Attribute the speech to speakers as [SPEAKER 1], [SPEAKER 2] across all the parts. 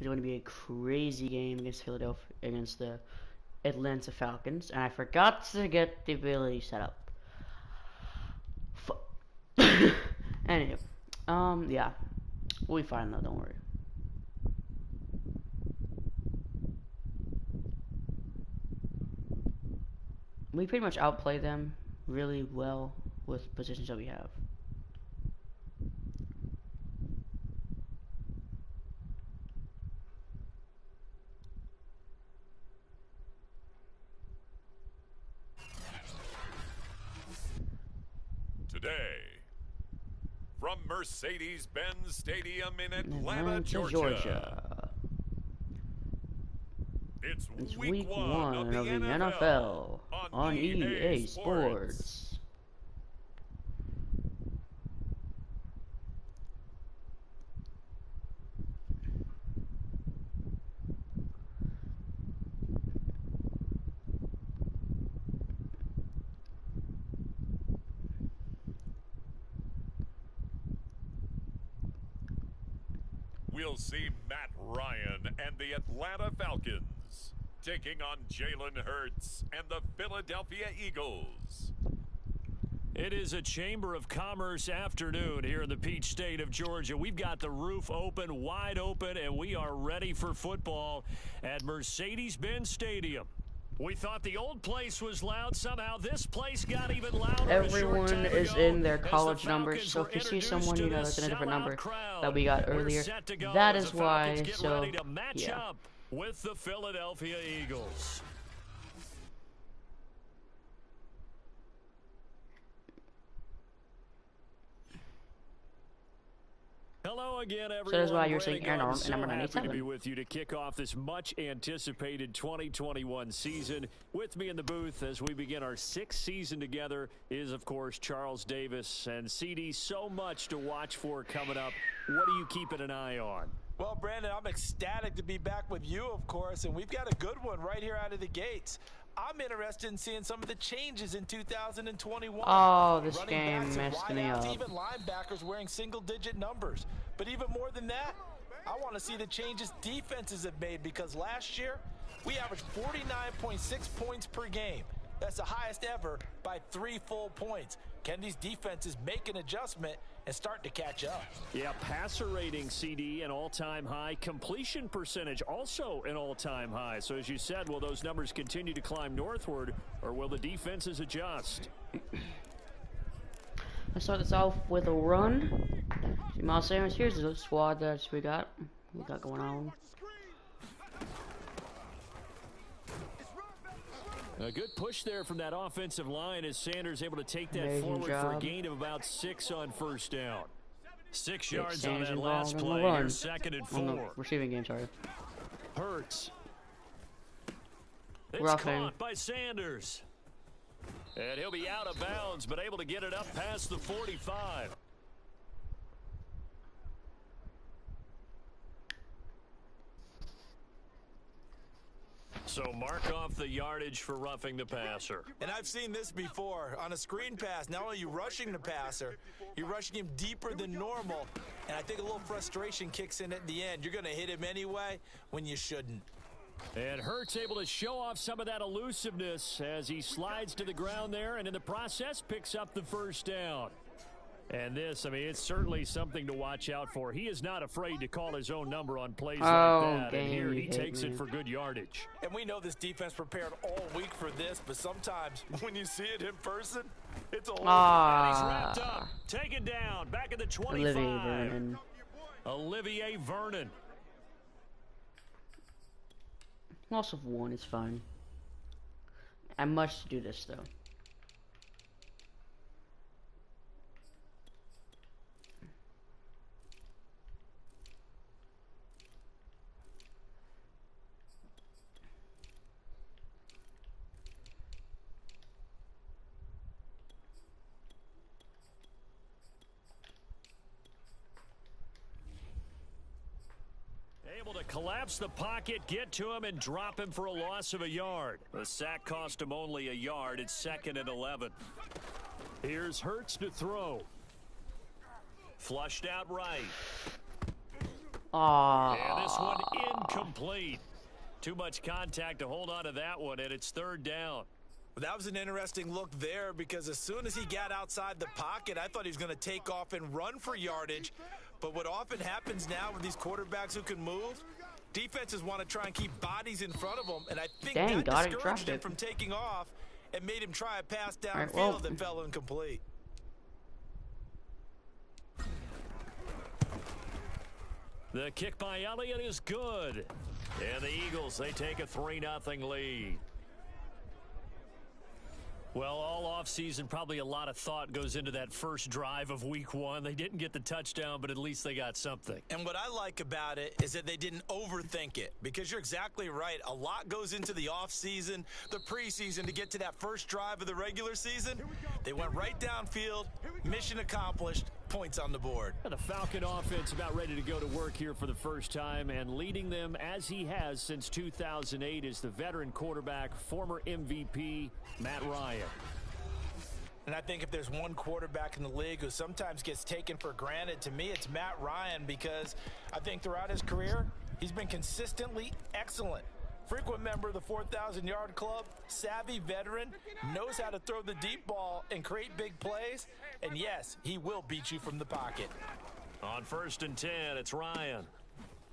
[SPEAKER 1] It's going to be a crazy game against the Atlanta Falcons, and I forgot to get the ability set up. Anyway, yeah, we'll be fine though. Don't worry. We pretty much outplay them really well with positions that we have.
[SPEAKER 2] Today, from Mercedes-Benz Stadium in Atlanta, Georgia. It's week one of the NFL on EA Sports. We'll see Matt Ryan and the Atlanta Falcons taking on Jalen Hurts and the Philadelphia Eagles.
[SPEAKER 3] It is a Chamber of Commerce afternoon here in the Peach State of Georgia. We've got the roof open, wide open, and we are ready for football at Mercedes-Benz Stadium. We thought the old place was loud. Somehow this place got even louder.
[SPEAKER 1] Everyone is in their college numbers, so if you see someone you know that's in a different number that we got earlier, that is why. So yeah.
[SPEAKER 3] With the Philadelphia Eagles. Hello again, everyone.
[SPEAKER 1] So that's why you're saying Aaron Arnold, number 97.
[SPEAKER 3] To be with you to kick off this much-anticipated 2021 season. With me in the booth as we begin our sixth season together is, of course, Charles Davis. And CD, so much to watch for coming up. What are you keeping an eye on?
[SPEAKER 4] Well, Brandon, I'm ecstatic to be back with you, of course, and we've got a good one right here out of the gates. I'm interested in seeing some of the changes in 2021.
[SPEAKER 1] Oh, this
[SPEAKER 4] Running
[SPEAKER 1] game
[SPEAKER 4] backs and
[SPEAKER 1] messed me
[SPEAKER 4] wideouts,
[SPEAKER 1] up.
[SPEAKER 4] even linebackers wearing single-digit numbers. But even more than that, I want to see the changes defenses have made, because last year we averaged 49.6 points per game. That's the highest ever by 3 full points. Can these defenses make an adjustment and start to catch up?
[SPEAKER 3] Yeah, passer rating, CD, an all-time high. Completion percentage, also an all-time high. So as you said, will those numbers continue to climb northward, or will the defenses adjust?
[SPEAKER 1] Let's start this off with a run. See, Miles Sanders, here's the squad that we got going on.
[SPEAKER 3] A good push there from that offensive line as Sanders able to take that
[SPEAKER 1] Amazing
[SPEAKER 3] forward
[SPEAKER 1] job.
[SPEAKER 3] for a gain of about 6 on first down. 6 yards on
[SPEAKER 1] Sanders
[SPEAKER 3] that last play.
[SPEAKER 1] run.
[SPEAKER 3] Here's 2nd and 4.
[SPEAKER 1] On the receiving game, sorry.
[SPEAKER 3] Hurts. It's
[SPEAKER 1] Roughing.
[SPEAKER 3] caught by Sanders. And he'll be out of bounds, but able to get it up past the 45. So mark off the yardage for roughing the passer.
[SPEAKER 4] And I've seen this before. On a screen pass, not only are you rushing the passer, you're rushing him deeper than normal. And I think a little frustration kicks in at the end. You're going to hit him anyway when you shouldn't.
[SPEAKER 3] And Hurts able to show off some of that elusiveness as he slides to the ground there, and in the process picks up the first down. And this, I mean, it's certainly something to watch out for. He is not afraid to call his own number on plays like that. And here he takes it for good yardage.
[SPEAKER 4] And we know this defense prepared all week for this, but sometimes when you see it in person, it's a whole
[SPEAKER 3] and he's wrapped up. Taken down. Back at the 25.
[SPEAKER 1] Olivier Vernon.
[SPEAKER 3] Olivier Vernon.
[SPEAKER 1] Loss of 1 is fine. I must do this, though.
[SPEAKER 3] Able to collapse the pocket, get to him, and drop him for a loss of a yard. The sack cost him only a yard. It's 2nd and 11. Here's Hurts to throw. Flushed out right. And this one
[SPEAKER 1] Aww.
[SPEAKER 3] incomplete. Too much contact to hold on to that one, and it's third down.
[SPEAKER 4] Well, that was an interesting look there because as soon as he got outside the pocket, I thought he was going to take off and run for yardage. But what often happens now with these quarterbacks who can move, defenses want to try and keep bodies in front of them, and I think that discouraged him from taking off and made him try a pass downfield that fell incomplete.
[SPEAKER 3] The kick by Elliott is good. And the Eagles, they take a 3-0 lead. Well, all offseason, probably a lot of thought goes into that first drive of week 1. They didn't get the touchdown, but at least they got something.
[SPEAKER 4] And what I like about it is that they didn't overthink it, because you're exactly right. A lot goes into the offseason, the preseason to get to that first drive of the regular season. They went right downfield, mission accomplished, points on the board.
[SPEAKER 3] The Falcon offense about ready to go to work here for the first time, and leading them as he has since 2008 is the veteran quarterback, former MVP, Matt Ryan.
[SPEAKER 4] And I think if there's one quarterback in the league who sometimes gets taken for granted, to me it's Matt Ryan, because I think throughout his career he's been consistently excellent. Frequent member of the 4,000-yard club, savvy veteran, knows how to throw the deep ball and create big plays, and yes, he will beat you from the pocket.
[SPEAKER 3] On 1st and 10, it's Ryan.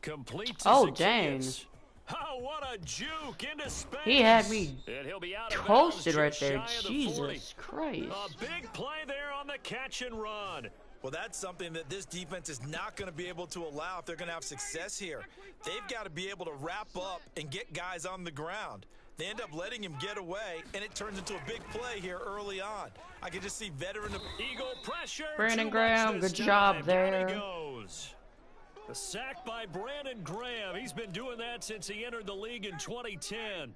[SPEAKER 3] Complete to
[SPEAKER 1] Zacchaeus.
[SPEAKER 3] Oh, what a juke into space.
[SPEAKER 1] He had me
[SPEAKER 3] and he'll be out
[SPEAKER 1] toasted right there.
[SPEAKER 3] The
[SPEAKER 1] Jesus Christ.
[SPEAKER 3] A big play there on the catch and run.
[SPEAKER 4] Well, that's something that this defense is not going to be able to allow if they're going to have success here. They've got to be able to wrap up and get guys on the ground. They end up letting him get away, and it turns into a big play here early on. I can just see veteran
[SPEAKER 3] Eagle pressure.
[SPEAKER 1] Brandon Graham, good job there.
[SPEAKER 3] He goes. A sack by Brandon Graham. He's been doing that since he entered the league in 2010.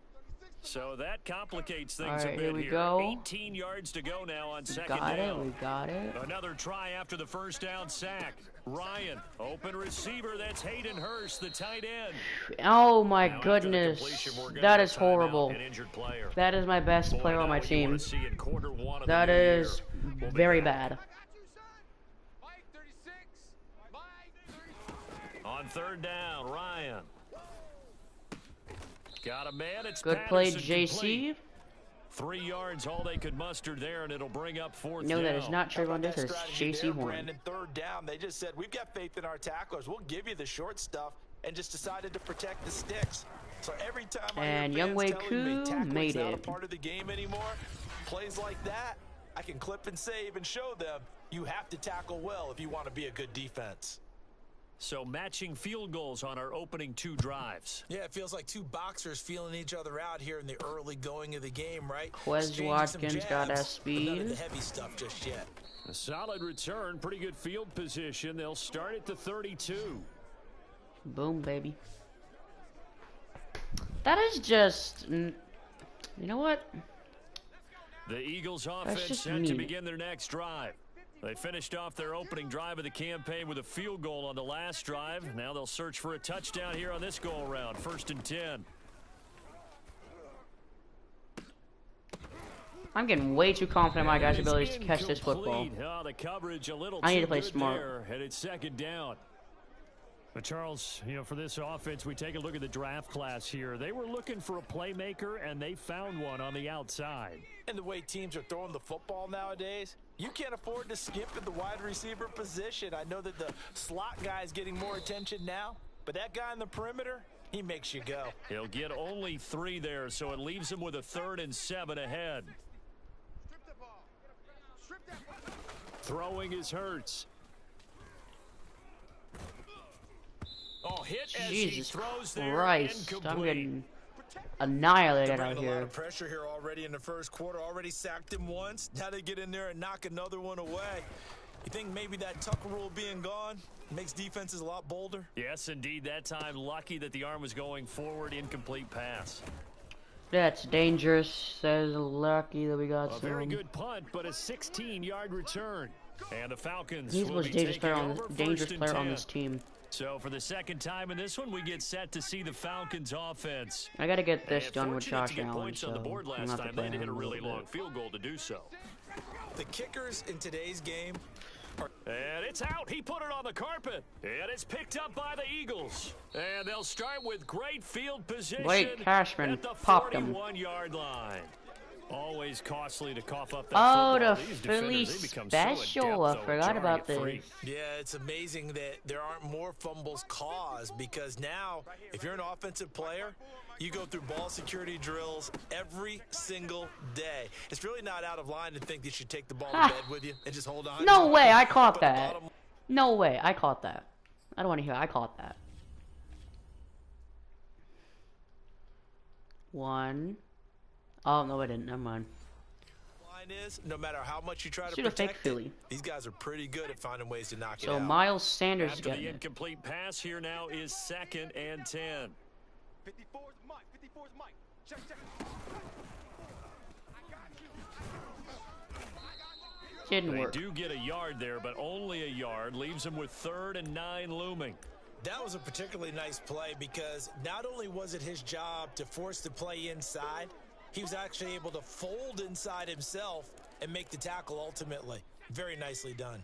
[SPEAKER 3] So that complicates things a bit
[SPEAKER 1] here we
[SPEAKER 3] here.
[SPEAKER 1] go.
[SPEAKER 3] 18 yards to go now on second down.
[SPEAKER 1] We got it.
[SPEAKER 3] Another try after the first down sack. Ryan, open receiver. That's Hayden Hurst, the tight end.
[SPEAKER 1] Oh my goodness. That is horrible. That is my best player on my team. That is very bad.
[SPEAKER 3] On 3rd down, Ryan. Got a man. It's
[SPEAKER 1] good play, JC.
[SPEAKER 3] 3 yards, all they could muster there, and it'll bring up 4th
[SPEAKER 1] No,
[SPEAKER 3] down.
[SPEAKER 1] that is not Trayvon Diggs. It's JC Horn.
[SPEAKER 4] Brandon, 3rd down. They just said, we've got faith in our tacklers. We'll give you the short stuff, and just decided to protect the sticks. So every time
[SPEAKER 1] and Younghoe Koo made
[SPEAKER 4] not
[SPEAKER 1] it.
[SPEAKER 4] A part of the game anymore. Plays like that, I can clip and save and show them you have to tackle well if you want to be a good defense.
[SPEAKER 3] So matching field goals on our opening 2 drives.
[SPEAKER 4] Yeah, it feels like 2 boxers feeling each other out here in the early going of the game, right?
[SPEAKER 1] Quez Watkins got that speed.
[SPEAKER 4] None of the heavy stuff just yet.
[SPEAKER 3] A solid return, pretty good field position. They'll start at the 32.
[SPEAKER 1] Boom, baby. That is just, you know what?
[SPEAKER 3] The Eagles offense set to begin their next drive. They finished off their opening drive of the campaign with a field goal on the last drive. Now they'll search for a touchdown here on this go-around. 1st and 10.
[SPEAKER 1] I'm getting way too confident in my guys' abilities to catch this football.
[SPEAKER 3] Oh, the coverage a little
[SPEAKER 1] I need to
[SPEAKER 3] too
[SPEAKER 1] play
[SPEAKER 3] good
[SPEAKER 1] smart.
[SPEAKER 3] there, and it's 2nd down. But Charles, you know, for this offense, we take a look at the draft class here. They were looking for a playmaker, and they found one on the outside.
[SPEAKER 4] And the way teams are throwing the football nowadays, you can't afford to skip at the wide receiver position. I know that the slot guy is getting more attention now, but that guy in the perimeter, he makes you go.
[SPEAKER 3] He'll get only 3 there, so it leaves him with a 3rd and 7 ahead. Throwing is Hurts. Oh, hit as he throws there.
[SPEAKER 1] Christ, I'm getting annihilated out
[SPEAKER 4] here. A lot
[SPEAKER 1] here.
[SPEAKER 4] of pressure here already in the first quarter. Already sacked him once. Now they get in there and knock another one away. You think maybe that Tucker rule being gone makes defenses a lot bolder?
[SPEAKER 3] Yes, indeed. That time, lucky that the arm was going forward. Incomplete pass.
[SPEAKER 1] That's dangerous. Says lucky that we got
[SPEAKER 3] a very good punt, but a 16-yard return. And the Falcons.
[SPEAKER 1] He's the most dangerous player on this team.
[SPEAKER 3] So for the 2nd time in this one, we get set to see the Falcons offense.
[SPEAKER 1] I gotta get this done with Josh Allen.
[SPEAKER 3] Points on the board last time. They had to hit a really long field goal to do so.
[SPEAKER 4] The kickers in today's game
[SPEAKER 3] And it's out. He put it on the carpet. And it's picked up by the Eagles. And they'll start with great field position.
[SPEAKER 1] Blake Cashman
[SPEAKER 3] at the
[SPEAKER 1] popped him.
[SPEAKER 3] 41-yard line. Always costly to cough up that
[SPEAKER 1] Oh,
[SPEAKER 3] football.
[SPEAKER 1] the
[SPEAKER 3] These
[SPEAKER 1] Philly
[SPEAKER 3] defenders, they become
[SPEAKER 1] special. I
[SPEAKER 3] so adept, though,
[SPEAKER 1] forgot
[SPEAKER 3] jarring
[SPEAKER 1] about
[SPEAKER 3] it
[SPEAKER 1] this.
[SPEAKER 3] free.
[SPEAKER 4] Yeah, it's amazing that there aren't more fumbles caused because now, if you're an offensive player, you go through ball security drills every single day. It's really not out of line to think that you should take the ball to bed with you and just hold on.
[SPEAKER 1] No way, I caught
[SPEAKER 4] But
[SPEAKER 1] that. No way, I caught that. I don't want to hear it. I caught that. 1. Oh, no, I didn't. Never mind.
[SPEAKER 4] Is no matter how much you try to
[SPEAKER 1] Shoot a fake
[SPEAKER 4] protect
[SPEAKER 1] Philly.
[SPEAKER 4] it, these guys are pretty good at finding ways to knock it
[SPEAKER 1] So
[SPEAKER 4] out.
[SPEAKER 1] Miles Sanders
[SPEAKER 3] After
[SPEAKER 1] getting
[SPEAKER 3] the
[SPEAKER 1] it.
[SPEAKER 3] incomplete pass, here now is 2nd and 10.
[SPEAKER 5] 54's Mike. 54's Mike. Check.
[SPEAKER 1] Didn't
[SPEAKER 3] They
[SPEAKER 1] work.
[SPEAKER 3] do get a yard there, but only a yard. Leaves them with 3rd and 9 looming.
[SPEAKER 4] That was a particularly nice play because not only was it his job to force the play inside, he was actually able to fold inside himself and make the tackle ultimately. Very nicely done.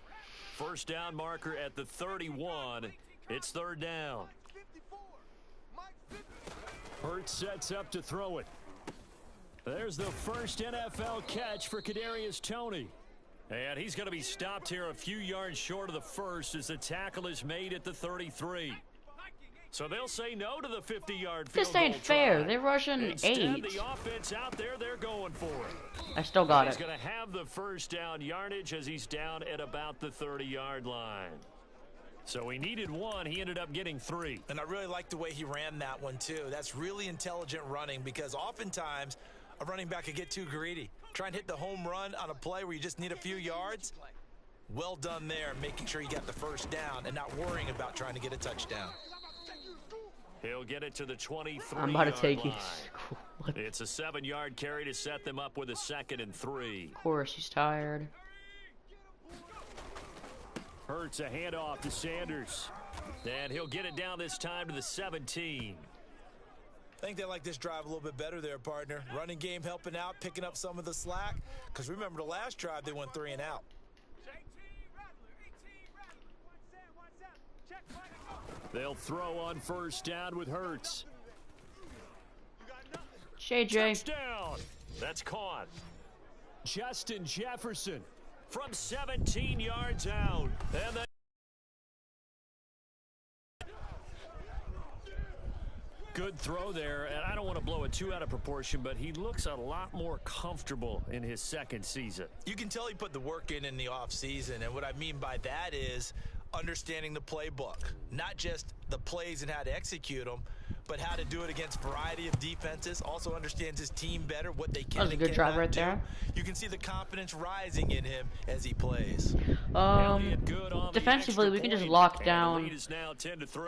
[SPEAKER 3] First down marker at the 31. It's 3rd down. Hurts sets up to throw it. There's the first NFL catch for Kadarius Toney. And he's going to be stopped here a few yards short of the first as the tackle is made at the 33. So they'll say no to the 50-yard field
[SPEAKER 1] This ain't
[SPEAKER 3] goal
[SPEAKER 1] fair.
[SPEAKER 3] try.
[SPEAKER 1] They're rushing
[SPEAKER 3] Instead,
[SPEAKER 1] 8.
[SPEAKER 3] the offense out there, they're going for it.
[SPEAKER 1] I still got
[SPEAKER 3] He's
[SPEAKER 1] it.
[SPEAKER 3] going to have the first down yardage as he's down at about the 30-yard line. So he needed 1. He ended up getting 3.
[SPEAKER 4] And I really like the way he ran that one, too. That's really intelligent running because oftentimes a running back could get too greedy. Try and hit the home run on a play where you just need a few yards. Well done there, making sure you got the first down and not worrying about trying to get a touchdown.
[SPEAKER 3] He'll get it to the 23.
[SPEAKER 1] I'm about to take it.
[SPEAKER 3] It's a 7-yard carry to set them up with a 2nd and 3.
[SPEAKER 1] Of course, he's tired.
[SPEAKER 3] Hurts a handoff to Sanders. And he'll get it down this time to the 17.
[SPEAKER 4] I think they like this drive a little bit better there, partner. Running game helping out, picking up some of the slack. Because remember the last drive, they went 3 and out.
[SPEAKER 3] They'll throw on first down with Hurts.
[SPEAKER 1] JJ.
[SPEAKER 3] Touchdown. That's caught. Justin Jefferson from 17 yards out. And the good throw there, and I don't want to blow it too out of proportion, but he looks a lot more comfortable in his 2nd season.
[SPEAKER 4] You can tell he put the work in the offseason, and what I mean by that is understanding the playbook, not just the plays and how to execute them, but how to do it against a variety of defenses. Also understands his team better, what they can.
[SPEAKER 1] That was a good drive right there.
[SPEAKER 4] You can see the confidence rising in him as he plays.
[SPEAKER 1] Defensively, we can just lock down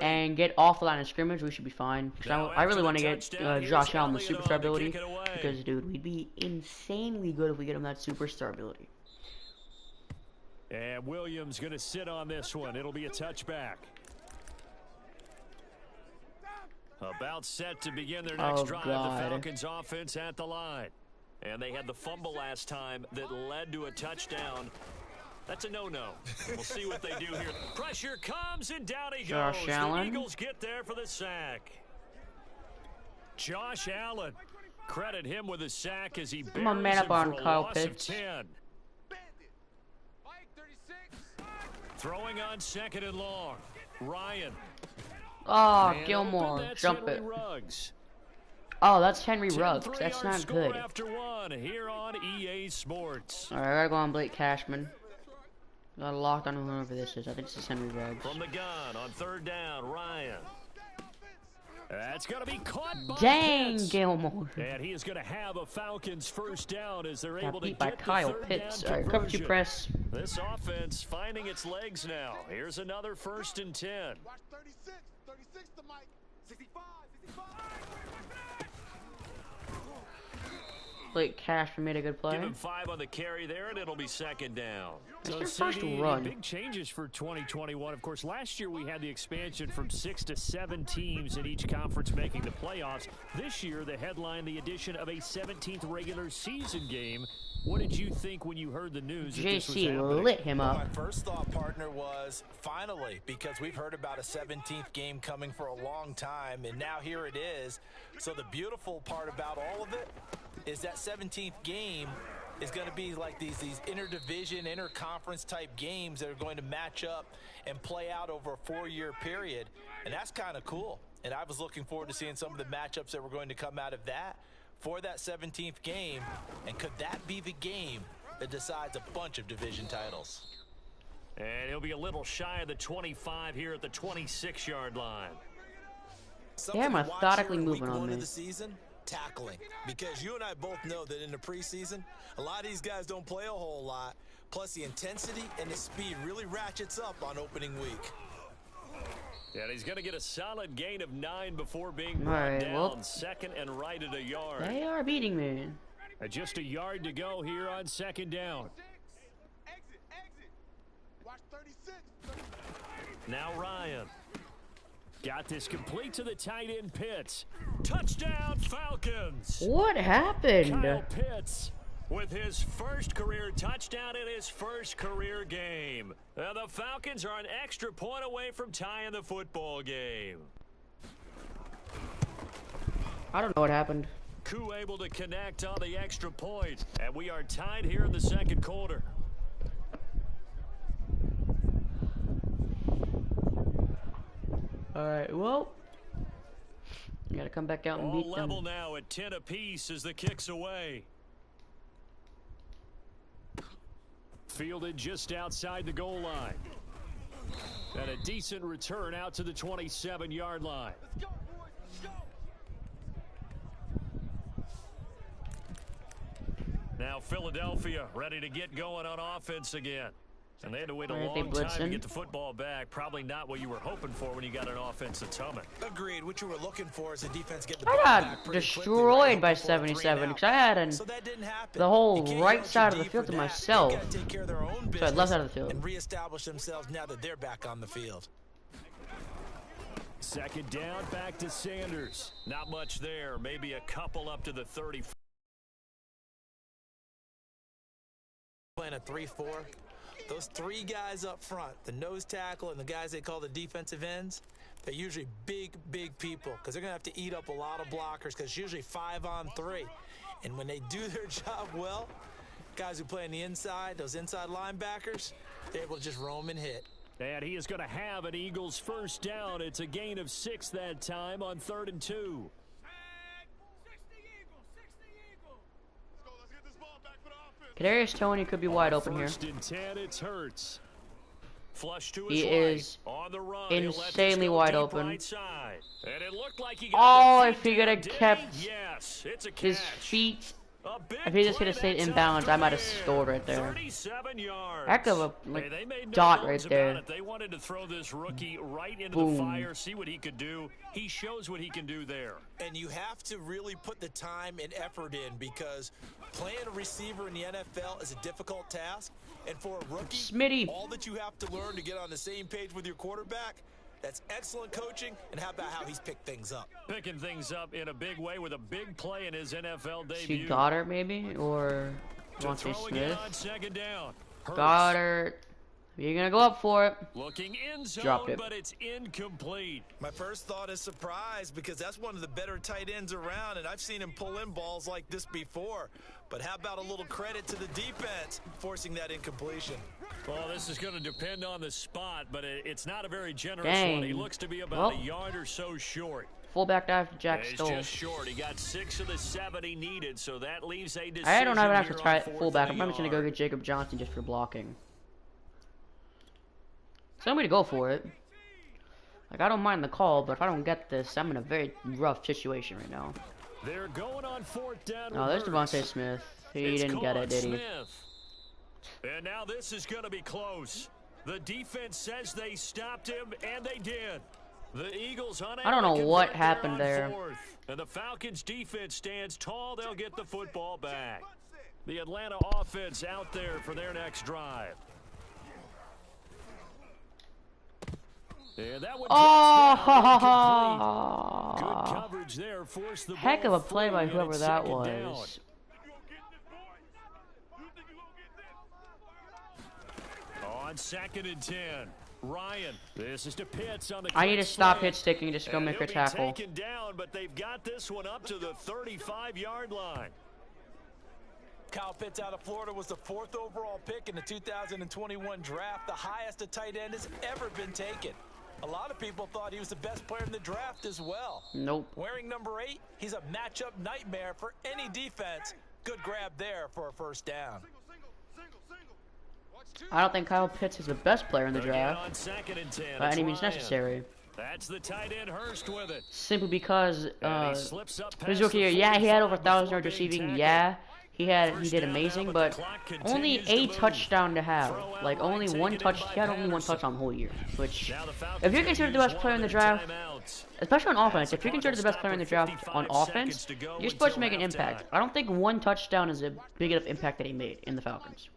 [SPEAKER 1] and get off the line of scrimmage. We should be fine. I really want to get Josh Allen the superstar ability because, dude, we'd be insanely good if we get him that superstar ability.
[SPEAKER 3] And Williams going to sit on this one. It'll be a touchback. About set to begin their next drive.
[SPEAKER 1] God.
[SPEAKER 3] The Falcons offense at the line. And they had the fumble last time that led to a touchdown. That's a no-no. We'll see what they do here. Pressure comes and down he goes.
[SPEAKER 1] Josh Allen.
[SPEAKER 3] The Eagles get there for the sack. Josh Allen. Credit him with a sack as he
[SPEAKER 1] I'm a man
[SPEAKER 3] buries
[SPEAKER 1] up
[SPEAKER 3] him
[SPEAKER 1] on
[SPEAKER 3] for a
[SPEAKER 1] Kyle
[SPEAKER 3] loss of
[SPEAKER 1] Pitts.
[SPEAKER 3] 10. Throwing on 2nd and long. Ryan.
[SPEAKER 1] Oh,
[SPEAKER 3] And
[SPEAKER 1] Gilmore,
[SPEAKER 3] open, that's
[SPEAKER 1] jump
[SPEAKER 3] Henry
[SPEAKER 1] it.
[SPEAKER 3] Ruggs.
[SPEAKER 1] Oh, that's Henry Ruggs.
[SPEAKER 3] 10-3
[SPEAKER 1] That's
[SPEAKER 3] our
[SPEAKER 1] not
[SPEAKER 3] score
[SPEAKER 1] good.
[SPEAKER 3] After 1 here on EA Sports.
[SPEAKER 1] Alright, I gotta go on Blake Cashman. Got locked on whoever this is. I think this is Henry Ruggs.
[SPEAKER 3] From the gun on 3rd down, Ryan. That's going to be caught by
[SPEAKER 1] Dang,
[SPEAKER 3] Pitts.
[SPEAKER 1] Gilmore.
[SPEAKER 3] And he is going to have a Falcons first down as they're
[SPEAKER 1] Got
[SPEAKER 3] able to
[SPEAKER 1] beat by
[SPEAKER 3] get
[SPEAKER 1] Kyle
[SPEAKER 3] the 3rd
[SPEAKER 1] Pitts.
[SPEAKER 3] down
[SPEAKER 1] Alright, cover 2
[SPEAKER 3] conversion.
[SPEAKER 1] press.
[SPEAKER 3] This offense finding its legs now. Here's another 1st and 10.
[SPEAKER 5] Watch 36. 36 to Mike. 65. 65.
[SPEAKER 1] Blake Cashman made a good play.
[SPEAKER 3] Give him 5 on the carry there, and it'll be 2nd down.
[SPEAKER 1] That's their first
[SPEAKER 3] CD,
[SPEAKER 1] run.
[SPEAKER 3] Big changes for 2021. Of course, last year we had the expansion from 6 to 7 teams in each conference making the playoffs. This year, they headline the addition of a 17th regular season game What did you think when you heard the news that this was
[SPEAKER 1] JC
[SPEAKER 3] happening?
[SPEAKER 1] lit him
[SPEAKER 4] Well,
[SPEAKER 1] up.
[SPEAKER 4] my first thought, partner, was finally, because we've heard about a 17th game coming for a long time, and now here it is. So the beautiful part about all of it is that 17th game is going to be like these interdivision, interconference type games that are going to match up and play out over a 4-year period, and that's kind of cool. And I was looking forward to seeing some of the matchups that were going to come out of that for that 17th game, and could that be the game that decides a bunch of division titles?
[SPEAKER 3] And he'll be a little shy of the 25 here at the 26-yard line.
[SPEAKER 4] Something
[SPEAKER 1] Yeah,
[SPEAKER 4] to watch
[SPEAKER 1] methodically
[SPEAKER 4] here in
[SPEAKER 1] moving
[SPEAKER 4] week
[SPEAKER 1] on
[SPEAKER 4] one
[SPEAKER 1] me.
[SPEAKER 4] of the season, tackling. Because you and I both know that in the preseason, a lot of these guys don't play a whole lot. Plus, the intensity and the speed really ratchets up on opening week.
[SPEAKER 3] Yeah, and he's going to get a solid gain of 9 before being brought
[SPEAKER 1] Alright,
[SPEAKER 3] down.
[SPEAKER 1] well,
[SPEAKER 3] Second and right at a yard.
[SPEAKER 1] They are beating me.
[SPEAKER 3] And just a yard to go here on second down.
[SPEAKER 5] Exit. Watch 36.
[SPEAKER 3] Now Ryan. Got this complete to the tight end Pitts. Touchdown Falcons.
[SPEAKER 1] What happened?
[SPEAKER 3] Kyle Pitts with his first career touchdown in his first career game. Now the Falcons are an extra point away from tying the football game.
[SPEAKER 1] I don't know what happened.
[SPEAKER 3] Koo able to connect on the extra point, and we are tied here in the second quarter.
[SPEAKER 1] Alright, well, you gotta come back out and
[SPEAKER 3] All
[SPEAKER 1] beat
[SPEAKER 3] level
[SPEAKER 1] them.
[SPEAKER 3] now at 10 apiece as the kick's away. Fielded just outside the goal line. And a decent return out to the 27-yard line.
[SPEAKER 5] Let's go, boys. Let's go.
[SPEAKER 3] Now Philadelphia ready to get going on offense again. And they had to wait a
[SPEAKER 1] Alright, they
[SPEAKER 3] long time to
[SPEAKER 1] blitzing.
[SPEAKER 3] get the football back. Probably not what you were hoping for when you got an offense that's humming.
[SPEAKER 4] Agreed. What you were looking for is the defense get the
[SPEAKER 1] I
[SPEAKER 4] ball
[SPEAKER 1] got
[SPEAKER 4] back pretty quickly,
[SPEAKER 1] destroyed
[SPEAKER 4] right
[SPEAKER 1] by
[SPEAKER 4] before a
[SPEAKER 1] 77
[SPEAKER 4] 3-and-out.
[SPEAKER 1] because I had
[SPEAKER 4] So that didn't happen.
[SPEAKER 1] the whole
[SPEAKER 4] You can't
[SPEAKER 1] right
[SPEAKER 4] yell at
[SPEAKER 1] side of
[SPEAKER 4] your
[SPEAKER 1] the
[SPEAKER 4] D
[SPEAKER 1] field
[SPEAKER 4] for
[SPEAKER 1] to
[SPEAKER 4] that.
[SPEAKER 1] myself.
[SPEAKER 4] They've got to take care of their own
[SPEAKER 1] Sorry,
[SPEAKER 4] business
[SPEAKER 1] left side of the field.
[SPEAKER 4] and reestablish themselves now that they're back on the field.
[SPEAKER 3] Second down, back to Sanders. Not much there. Maybe a couple up to the 30.
[SPEAKER 4] Playing a 3-4. Those three guys up front, the nose tackle and the guys they call the defensive ends, they're usually big people because they're going to have to eat up a lot of blockers because it's usually 5-on-3. And when they do their job well, guys who play on the inside, those inside linebackers, they're able to just roam and hit.
[SPEAKER 3] And he is going to have an Eagles first down. It's a gain of 6 that time on 3rd and 2.
[SPEAKER 5] 60 Eagles. Let's go. Let's get this ball back for the offense.
[SPEAKER 1] Kadarius Toney could be wide open here.
[SPEAKER 3] First and 10, it's Hurts. Flush to his
[SPEAKER 1] He
[SPEAKER 3] right.
[SPEAKER 1] is
[SPEAKER 3] On the run. He'll let this
[SPEAKER 1] insanely
[SPEAKER 3] go
[SPEAKER 1] wide
[SPEAKER 3] deep
[SPEAKER 1] open.
[SPEAKER 3] Right side. And it looked like he
[SPEAKER 1] Oh,
[SPEAKER 3] got the
[SPEAKER 1] if he
[SPEAKER 3] feet
[SPEAKER 1] could
[SPEAKER 3] down,
[SPEAKER 1] have
[SPEAKER 3] did he?
[SPEAKER 1] kept
[SPEAKER 3] Yes, it's a catch.
[SPEAKER 1] his feet,
[SPEAKER 3] A big
[SPEAKER 1] if he just could
[SPEAKER 3] play
[SPEAKER 1] have stayed
[SPEAKER 3] that
[SPEAKER 1] in
[SPEAKER 3] time
[SPEAKER 1] bounds,
[SPEAKER 3] for
[SPEAKER 1] I might have
[SPEAKER 3] him.
[SPEAKER 1] scored right there.
[SPEAKER 3] 37 yards.
[SPEAKER 1] Heck of a
[SPEAKER 3] Hey, they made no
[SPEAKER 1] dot
[SPEAKER 3] bones
[SPEAKER 1] right
[SPEAKER 3] about
[SPEAKER 1] there.
[SPEAKER 3] it. They wanted to throw this rookie right into
[SPEAKER 1] Boom.
[SPEAKER 3] the fire, see what he could do. He shows what he can do there.
[SPEAKER 4] And you have to really put the time and effort in because playing a receiver in the NFL is a difficult task. And for a rookie,
[SPEAKER 1] Smitty.
[SPEAKER 4] all that you have to learn to get on the same page with your quarterback, that's excellent coaching. And how about how he's picked things up?
[SPEAKER 3] Picking things up in a big way with a big play in his NFL
[SPEAKER 1] See
[SPEAKER 3] debut.
[SPEAKER 1] Goddard maybe, or
[SPEAKER 3] To
[SPEAKER 1] Devontae
[SPEAKER 3] throw again
[SPEAKER 1] Smith.
[SPEAKER 3] on second down. Hurts.
[SPEAKER 1] Goddard. You're gonna go up for it.
[SPEAKER 3] Looking in zone,
[SPEAKER 1] Dropped it.
[SPEAKER 3] but it's incomplete.
[SPEAKER 4] My first thought is surprise because that's one of the better tight ends around, and I've seen him pull in balls like this before. But how about a little credit to the defense forcing that incompletion?
[SPEAKER 3] Well, this is going to depend on the spot, but it's not a very generous
[SPEAKER 1] Dang.
[SPEAKER 3] one. He looks to be about
[SPEAKER 1] Well.
[SPEAKER 3] a yard or so short.
[SPEAKER 1] Fullback dive to Jack
[SPEAKER 3] He's
[SPEAKER 1] Stoll.
[SPEAKER 3] just short. He got 6 of the 7 he needed, so that leaves a decision.
[SPEAKER 1] I don't even have to
[SPEAKER 3] here
[SPEAKER 1] try
[SPEAKER 3] on 4th
[SPEAKER 1] fullback.
[SPEAKER 3] and
[SPEAKER 1] I'm
[SPEAKER 3] a
[SPEAKER 1] probably just gonna go
[SPEAKER 3] yard.
[SPEAKER 1] get Jacob Johnson just for blocking. So I'm gonna go for it. Like, I don't mind the call, but if I don't get this, I'm in a very rough situation right now.
[SPEAKER 3] They're going on 4th down.
[SPEAKER 1] Oh, there's
[SPEAKER 3] with
[SPEAKER 1] Devontae
[SPEAKER 3] Hurts.
[SPEAKER 1] Smith. He
[SPEAKER 3] It's
[SPEAKER 1] didn't get it,
[SPEAKER 3] caught
[SPEAKER 1] did he?
[SPEAKER 3] Smith. And now this is going to be close. The defense says they stopped him, and they did. The Eagles unable
[SPEAKER 1] I don't know
[SPEAKER 3] to
[SPEAKER 1] what
[SPEAKER 3] convert
[SPEAKER 1] happened
[SPEAKER 3] on
[SPEAKER 1] there.
[SPEAKER 3] 4th. And the Falcons defense stands tall. They'll get the football back. The Atlanta offense out there for their next drive. And that one
[SPEAKER 1] Oh!
[SPEAKER 3] Good coverage there. Forced the
[SPEAKER 1] Heck of
[SPEAKER 3] ball
[SPEAKER 1] a play by
[SPEAKER 3] free, and
[SPEAKER 1] whoever
[SPEAKER 3] it's
[SPEAKER 1] that
[SPEAKER 3] second down.
[SPEAKER 1] was.
[SPEAKER 3] On 2nd and 10, Ryan. This is to Pitts on the.
[SPEAKER 1] I need to stop hit sticking. Just go make a tackle.
[SPEAKER 3] Taken down, but they've got this one up to the 35-yard line.
[SPEAKER 4] Kyle Pitts out of Florida was the 4th overall pick in the 2021 draft, the highest a tight end has ever been taken. A lot of people thought he was the best player in the draft as well.
[SPEAKER 1] Nope.
[SPEAKER 4] Wearing number 8, he's a matchup nightmare for any defense. Good grab there for a first down.
[SPEAKER 1] I don't think Kyle Pitts is the best player in the draft
[SPEAKER 3] On 2nd and 10,
[SPEAKER 1] by any means necessary.
[SPEAKER 3] That's the tight end Hurst with it.
[SPEAKER 1] Simply because his rookie year,
[SPEAKER 3] the
[SPEAKER 1] yeah, he had over 1,000
[SPEAKER 3] before
[SPEAKER 1] yards
[SPEAKER 3] being
[SPEAKER 1] receiving.
[SPEAKER 3] tackled.
[SPEAKER 1] Yeah, he did
[SPEAKER 3] down
[SPEAKER 1] amazing,
[SPEAKER 3] now,
[SPEAKER 1] but
[SPEAKER 3] the clock
[SPEAKER 1] only
[SPEAKER 3] continues to
[SPEAKER 1] a
[SPEAKER 3] move.
[SPEAKER 1] touchdown to have.
[SPEAKER 3] Throw out
[SPEAKER 1] Like only
[SPEAKER 3] line,
[SPEAKER 1] one
[SPEAKER 3] taken in
[SPEAKER 1] touch.
[SPEAKER 3] by
[SPEAKER 1] He had only one
[SPEAKER 3] Patterson.
[SPEAKER 1] touchdown the whole year. Which,
[SPEAKER 3] Now the Falcons
[SPEAKER 1] if you're
[SPEAKER 3] gonna
[SPEAKER 1] considered the
[SPEAKER 3] use
[SPEAKER 1] best
[SPEAKER 3] one
[SPEAKER 1] player
[SPEAKER 3] of
[SPEAKER 1] in the
[SPEAKER 3] their
[SPEAKER 1] draft,
[SPEAKER 3] timeouts.
[SPEAKER 1] especially on offense,
[SPEAKER 3] As
[SPEAKER 1] if you're
[SPEAKER 3] the
[SPEAKER 1] considered the best
[SPEAKER 3] clock
[SPEAKER 1] player in the
[SPEAKER 3] will
[SPEAKER 1] draft
[SPEAKER 3] stop
[SPEAKER 1] on
[SPEAKER 3] with 55
[SPEAKER 1] offense,
[SPEAKER 3] seconds to go
[SPEAKER 1] you're supposed to
[SPEAKER 3] until
[SPEAKER 1] make an impact.
[SPEAKER 3] halftime.
[SPEAKER 1] I don't think one touchdown is a big enough impact that he made in the Falcons.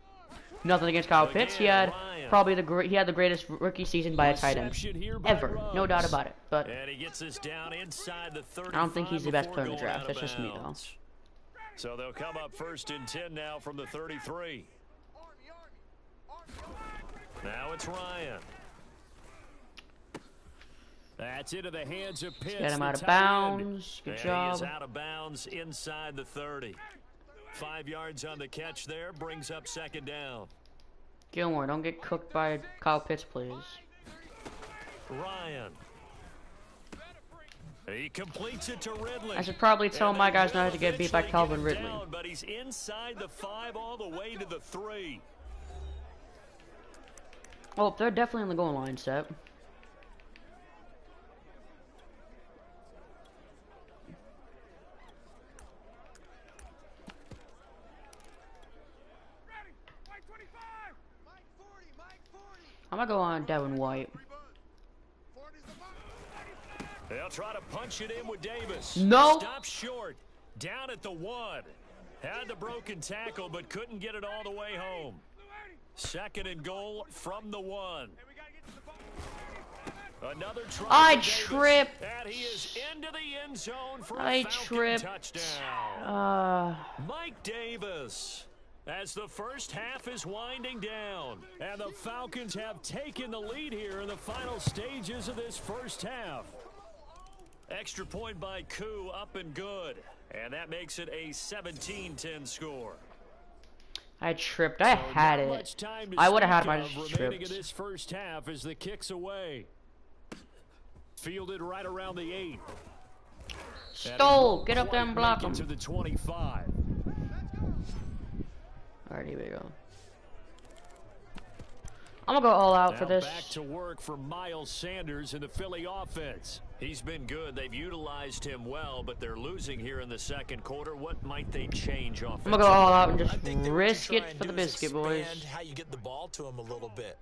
[SPEAKER 1] Nothing against Kyle Pitts. He had probably the greatest rookie season by a tight end ever, no doubt about it. But
[SPEAKER 3] And he gets us down inside the 35
[SPEAKER 1] I don't think he's the best
[SPEAKER 3] before
[SPEAKER 1] player in the
[SPEAKER 3] going
[SPEAKER 1] draft.
[SPEAKER 3] out
[SPEAKER 1] That's
[SPEAKER 3] of
[SPEAKER 1] just me, though.
[SPEAKER 3] bounds. So they'll come up 1st and 10 now from the 33. Now it's Ryan. That's into the hands of Pitts.
[SPEAKER 1] Get him
[SPEAKER 3] the
[SPEAKER 1] out of
[SPEAKER 3] tight end.
[SPEAKER 1] bounds. Good
[SPEAKER 3] And
[SPEAKER 1] job.
[SPEAKER 3] He is out of bounds inside the 30. 5 yards on the catch there, brings up 2nd down.
[SPEAKER 1] Gilmore, don't get cooked by Kyle Pitts, please.
[SPEAKER 3] Ryan. He completes it to Ridley.
[SPEAKER 1] I should probably tell
[SPEAKER 3] And
[SPEAKER 1] my
[SPEAKER 3] they
[SPEAKER 1] guys
[SPEAKER 3] will
[SPEAKER 1] not to get beat by
[SPEAKER 3] eventually
[SPEAKER 1] Calvin
[SPEAKER 3] get him
[SPEAKER 1] Ridley.
[SPEAKER 3] down, but he's inside the 5 all the way to the 3.
[SPEAKER 1] Oh, they're definitely on the goal line set. I'm gonna go on Devin White.
[SPEAKER 3] They'll try to punch it in with Davis.
[SPEAKER 1] No.
[SPEAKER 3] Stop short. Down at the 1. Had the broken tackle, but couldn't get it all the way home. 2nd and goal from the 1. Another try.
[SPEAKER 1] I
[SPEAKER 3] for Davis.
[SPEAKER 1] tripped.
[SPEAKER 3] And he is into the end zone for
[SPEAKER 1] I
[SPEAKER 3] a Falcon
[SPEAKER 1] tripped.
[SPEAKER 3] touchdown. Mike Davis. As the first half is winding down, and the Falcons have taken the lead here in the final stages of this first half. Extra point by Koo, up and good, and that makes it a 17-10 score.
[SPEAKER 1] I tripped. I had
[SPEAKER 3] Not
[SPEAKER 1] it.
[SPEAKER 3] much time to
[SPEAKER 1] I would have had
[SPEAKER 3] speak
[SPEAKER 1] my
[SPEAKER 3] of remaining in
[SPEAKER 1] trips.
[SPEAKER 3] this first half as the kick's away. Fielded right around the 8.
[SPEAKER 1] Stole. Get up there and block him.
[SPEAKER 3] To the 25.
[SPEAKER 1] Alright, here we go. I'm gonna go all out for
[SPEAKER 3] Now
[SPEAKER 1] this.
[SPEAKER 3] back to work for Miles Sanders in the Philly offense. He's been good. They've utilized him well, but they're losing here in the 2nd quarter. What might they change offensively?
[SPEAKER 1] I'm gonna go all out and
[SPEAKER 4] I
[SPEAKER 1] just
[SPEAKER 4] think that what
[SPEAKER 1] risk
[SPEAKER 4] you
[SPEAKER 1] it
[SPEAKER 4] try and
[SPEAKER 1] for the
[SPEAKER 4] do is
[SPEAKER 1] biscuit, boys.
[SPEAKER 4] expand how you get the ball to him a little bit.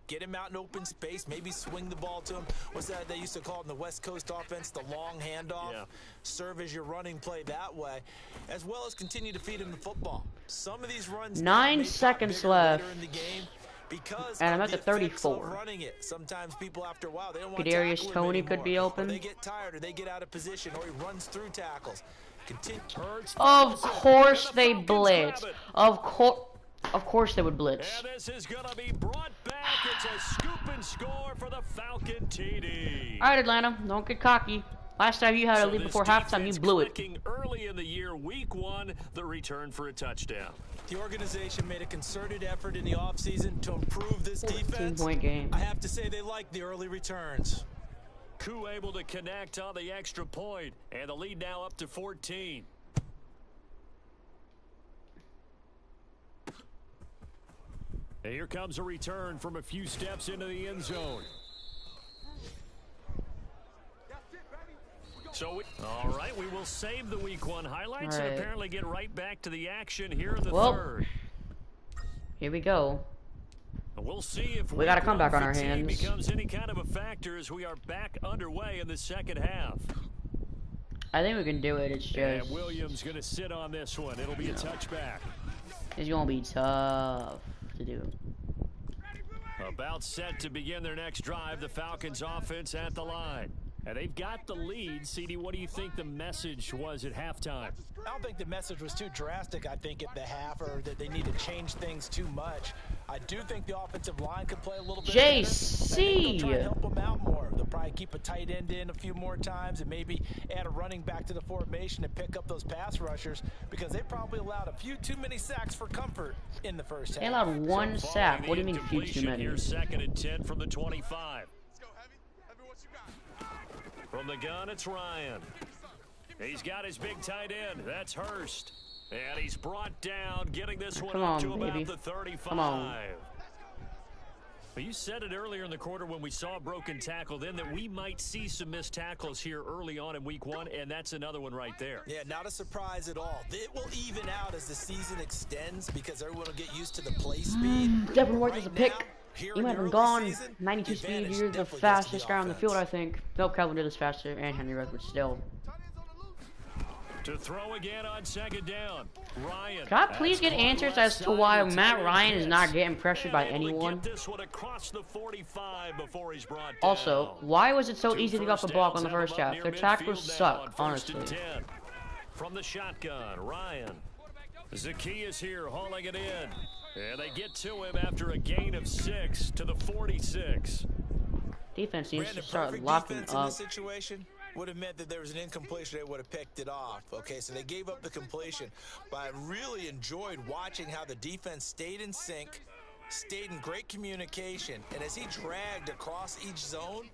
[SPEAKER 4] Get him out in open space, maybe swing the ball to him. What's that they used to call it in the West Coast offense, the long handoff?
[SPEAKER 3] Yeah.
[SPEAKER 4] Serve as your running play that way, as well as continue to feed him the football. Some of these runs
[SPEAKER 1] 9
[SPEAKER 4] may pop
[SPEAKER 1] seconds
[SPEAKER 4] bigger
[SPEAKER 1] left.
[SPEAKER 4] later in the game because
[SPEAKER 1] And I'm
[SPEAKER 4] of
[SPEAKER 1] at
[SPEAKER 4] the
[SPEAKER 1] the
[SPEAKER 4] effects of
[SPEAKER 1] 34.
[SPEAKER 4] running it. Sometimes people after a while they don't want
[SPEAKER 1] Kadarius
[SPEAKER 4] to tackle him
[SPEAKER 1] Toney could
[SPEAKER 4] anymore,
[SPEAKER 1] be open.
[SPEAKER 4] Or they get tired, or they get out of position, or he runs through tackles. Continue.
[SPEAKER 1] Of course they blitz. Of course they would blitz.
[SPEAKER 3] And this is going to be brought back. It's a scoop and score for the Falcon TD.
[SPEAKER 1] Alright, Atlanta, don't get cocky. Last time you had a lead before halftime, you blew it.
[SPEAKER 3] Early in the year, week 1, the return for a touchdown.
[SPEAKER 4] The organization made a concerted effort in the offseason to improve this defense.
[SPEAKER 1] 14-point game.
[SPEAKER 4] I have to say they like the early returns.
[SPEAKER 3] Koo able to connect on the extra point, and the lead now up to 14. And here comes a return from a few steps into the end zone. So, all right, we will save the week 1 highlights and apparently get right back to the action here in the 3rd.
[SPEAKER 1] Here we go.
[SPEAKER 3] We'll see if
[SPEAKER 1] We got a comeback on our
[SPEAKER 3] fatigue
[SPEAKER 1] hands.
[SPEAKER 3] becomes any kind of a factor as we are back underway in the 2nd half.
[SPEAKER 1] I think we can do it. It's
[SPEAKER 3] And
[SPEAKER 1] just
[SPEAKER 3] Williams going to sit on this one. It'll be a touchback.
[SPEAKER 1] it's gonna be tough to do.
[SPEAKER 3] About set to begin their next drive, the Falcons offense at the line. And they've got the lead. CD, what do you think the message was at halftime?
[SPEAKER 4] I don't think the message was too drastic, I think, at the half, or that they need to change things too much. I do think the offensive line could play a little bit better.
[SPEAKER 1] JC.
[SPEAKER 4] I think they'll try and help them out more. They'll probably keep a tight end in a few more times and maybe add a running back to the formation and pick up those pass rushers, because they probably allowed a few too many sacks for comfort in the first half.
[SPEAKER 1] They allowed one sack. What do you mean few too many?
[SPEAKER 3] Here's 2nd and 10 from the 25. From the gun, it's Ryan. He's got his big tight end. That's Hurst. And he's brought down, getting this one up to about the 35.
[SPEAKER 1] Come on.
[SPEAKER 3] But you said it earlier in the quarter when we saw a broken tackle then that we might see some missed tackles here early on in week 1, and that's another one right there.
[SPEAKER 4] Yeah, not a surprise at all. It will even out as the season extends because everyone will get used to the play speed.
[SPEAKER 1] Devin White is a pick. He might have been gone. 92 speed. You're the fastest guy on the field, I think. Nope, Calvin did this faster, and Henry Rutherford still.
[SPEAKER 3] To throw again on 2nd down. Ryan.
[SPEAKER 1] Can I please get answers as to why Matt Ryan is not getting pressured by anyone? Also, why was it so easy to get off the block on the first half? Their tackles suck, honestly.
[SPEAKER 3] From the shotgun, Ryan. Zacchaeus here hauling it in. And they get to him after a gain of 6 to the 46.
[SPEAKER 1] Defense needs to start locking
[SPEAKER 4] in
[SPEAKER 1] up.
[SPEAKER 4] this situation would have meant that there was an incompletion. They would have picked it off. Okay, so they gave up the completion. But I really enjoyed watching how the defense stayed in sync, stayed in great communication. And as he dragged across each zone,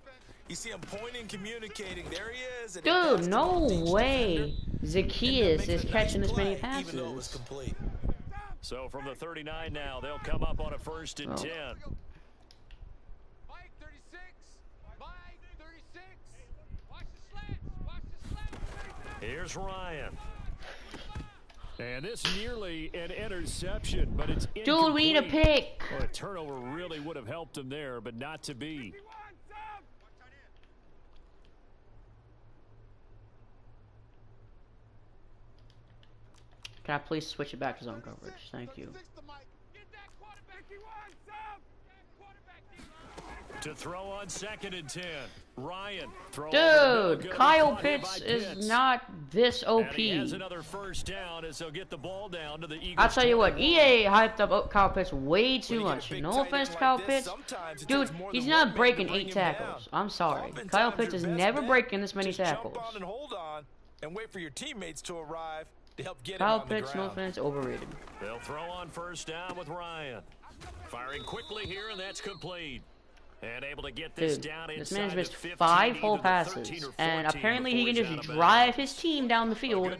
[SPEAKER 4] you see him pointing, communicating. There he is. And
[SPEAKER 1] dude, no way Zacchaeus is catching this many passes.
[SPEAKER 4] Even though it was complete.
[SPEAKER 3] So from the 39 now, they'll come up on a 1st and 10.
[SPEAKER 5] Mike 36. Mike 36. Watch the slants. Watch the slants.
[SPEAKER 3] Here's Ryan. And this nearly an interception, but it's incomplete.
[SPEAKER 1] Dude, we need a pick.
[SPEAKER 3] Well, a turnover really would have helped him there, but not to be.
[SPEAKER 1] Can I please switch it back to zone coverage? Thank you.
[SPEAKER 3] To throw on 2nd and 10. Ryan.
[SPEAKER 1] Dude, Kyle Pitts is not this OP.
[SPEAKER 3] And he has another 1st down as they'll get the ball down to the Eagles.
[SPEAKER 1] I'll tell you what, EA hyped up Kyle Pitts way too much. No offense to Kyle Pitts. Dude, he's not breaking 8 tackles. I'm sorry. Kyle Pitts is never breaking this many tackles.
[SPEAKER 4] Jump on and hold on and wait for your teammates to arrive to help get
[SPEAKER 1] Kyle
[SPEAKER 4] him on the
[SPEAKER 1] Pitts, no
[SPEAKER 4] ground.
[SPEAKER 1] offense, overrated.
[SPEAKER 3] They'll throw on 1st down with Ryan. Firing quickly here, and that's complete. And able to get this down
[SPEAKER 1] this
[SPEAKER 3] inside
[SPEAKER 1] man's missed
[SPEAKER 3] 15,
[SPEAKER 1] 5 whole
[SPEAKER 3] either
[SPEAKER 1] passes,
[SPEAKER 3] 13 or
[SPEAKER 1] and
[SPEAKER 3] 14
[SPEAKER 1] apparently he can
[SPEAKER 3] before he's
[SPEAKER 1] just
[SPEAKER 3] out of
[SPEAKER 1] drive
[SPEAKER 3] bounds.
[SPEAKER 1] his team down the field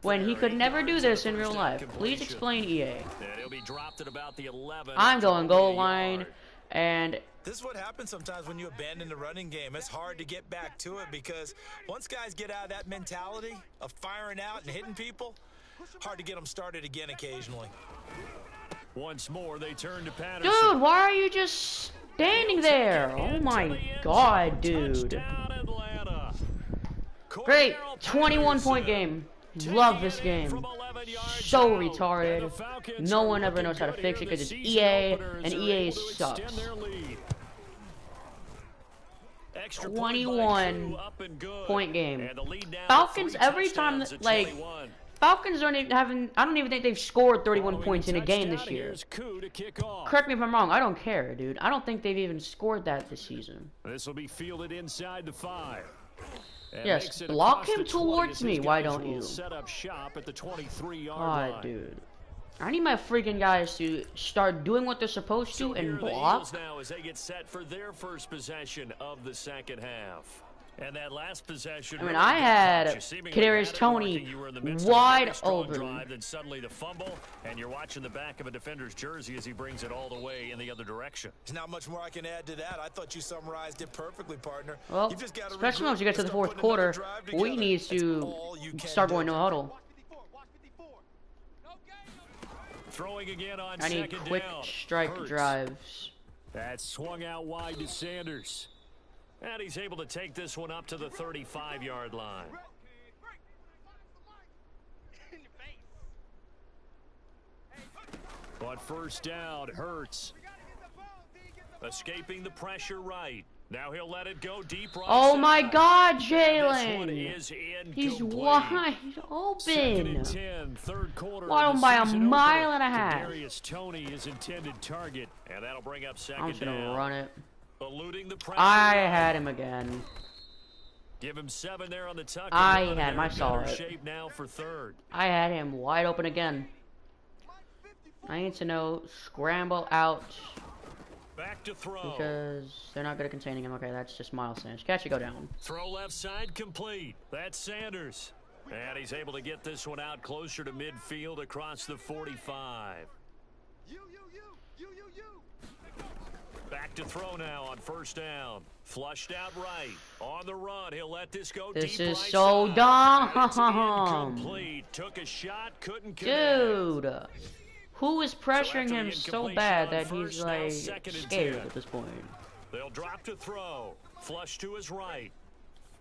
[SPEAKER 1] when he could never do this in real life. Please explain EA.
[SPEAKER 3] And he'll be dropped at about the 11.
[SPEAKER 1] I'm going goal line, and
[SPEAKER 4] this is what happens sometimes when you abandon the running game. It's hard to get back to it because once guys get out of that mentality of firing out and hitting people, hard to get them started again occasionally.
[SPEAKER 3] Once more, they turn to Patterson.
[SPEAKER 1] dude, why are you just standing there? Oh my god, dude. Great, 21-point game. Love this game. So retarded. No one ever knows how to fix it because it's EA, and EA sucks. 21-point game. Falcons, every time, like, Falcons don't even I don't even think they've scored 31 points in a game this year. Correct me if I'm wrong. I don't care, dude. I don't think they've even scored that this season.
[SPEAKER 3] This will be fielded inside the 5.
[SPEAKER 1] Yes, block him towards me. Why don't you?
[SPEAKER 3] Set up shop at the 23-yard
[SPEAKER 1] God,
[SPEAKER 3] line.
[SPEAKER 1] dude. I need my freaking guys to start doing what they're supposed to and block.
[SPEAKER 3] Now as they get set for their first possession of the 2nd half. And that last possession,
[SPEAKER 1] I mean, I had Kadarius Toney wide open.
[SPEAKER 3] Drive, then suddenly the fumble, and you're watching the back of a defender's jersey as he brings it all the way in the other direction.
[SPEAKER 4] There's not much more I can add to that. I thought you summarized it perfectly, partner.
[SPEAKER 1] Well, especially once you get to the 4th quarter, we need to start going no huddle.
[SPEAKER 3] Throwing again on
[SPEAKER 1] I need quick strike drives.
[SPEAKER 3] That swung out wide to Sanders. And he's able to take this one up to the 35-yard line. But 1st down, Hurts. Escaping the pressure right. Now he'll let it go deep right
[SPEAKER 1] Oh
[SPEAKER 3] side.
[SPEAKER 1] my God,
[SPEAKER 3] This one
[SPEAKER 1] Jalen!
[SPEAKER 3] is
[SPEAKER 1] He's
[SPEAKER 3] incomplete.
[SPEAKER 1] wide
[SPEAKER 3] Second and
[SPEAKER 1] open.
[SPEAKER 3] 10, third quarter.
[SPEAKER 1] Wide
[SPEAKER 3] of the
[SPEAKER 1] open by a
[SPEAKER 3] season
[SPEAKER 1] mile
[SPEAKER 3] opener.
[SPEAKER 1] and a half.
[SPEAKER 3] Kadarius Toney, his intended target, and that'll bring up second
[SPEAKER 1] I'm just gonna
[SPEAKER 3] down.
[SPEAKER 1] run it.
[SPEAKER 3] Eluding the pressure.
[SPEAKER 1] I had him again.
[SPEAKER 3] Give him 7 there on the tuck.
[SPEAKER 1] I
[SPEAKER 3] and
[SPEAKER 1] had my
[SPEAKER 3] better
[SPEAKER 1] solid.
[SPEAKER 3] shape now for third.
[SPEAKER 1] I had him wide open again. I need to know scramble out
[SPEAKER 3] Back to throw.
[SPEAKER 1] because they're not good at containing him. Okay, that's just Miles Sanders. Catch it, go down.
[SPEAKER 3] Throw left side complete. That's Sanders. And he's able to get this one out closer to midfield across the 45. Back to throw now on first down. Flushed out right. On the run. He'll let this go
[SPEAKER 1] This
[SPEAKER 3] deep
[SPEAKER 1] is
[SPEAKER 3] right
[SPEAKER 1] so
[SPEAKER 3] side.
[SPEAKER 1] dumb.
[SPEAKER 3] It's incomplete. Took a shot. Couldn't connect.
[SPEAKER 1] Dude, who is pressuring
[SPEAKER 3] after
[SPEAKER 1] him
[SPEAKER 3] the
[SPEAKER 1] so
[SPEAKER 3] incompletion
[SPEAKER 1] bad
[SPEAKER 3] on
[SPEAKER 1] that
[SPEAKER 3] first,
[SPEAKER 1] he's
[SPEAKER 3] now
[SPEAKER 1] like
[SPEAKER 3] second and
[SPEAKER 1] scared
[SPEAKER 3] 10.
[SPEAKER 1] at this point?
[SPEAKER 3] They'll drop to throw. Flush to his right.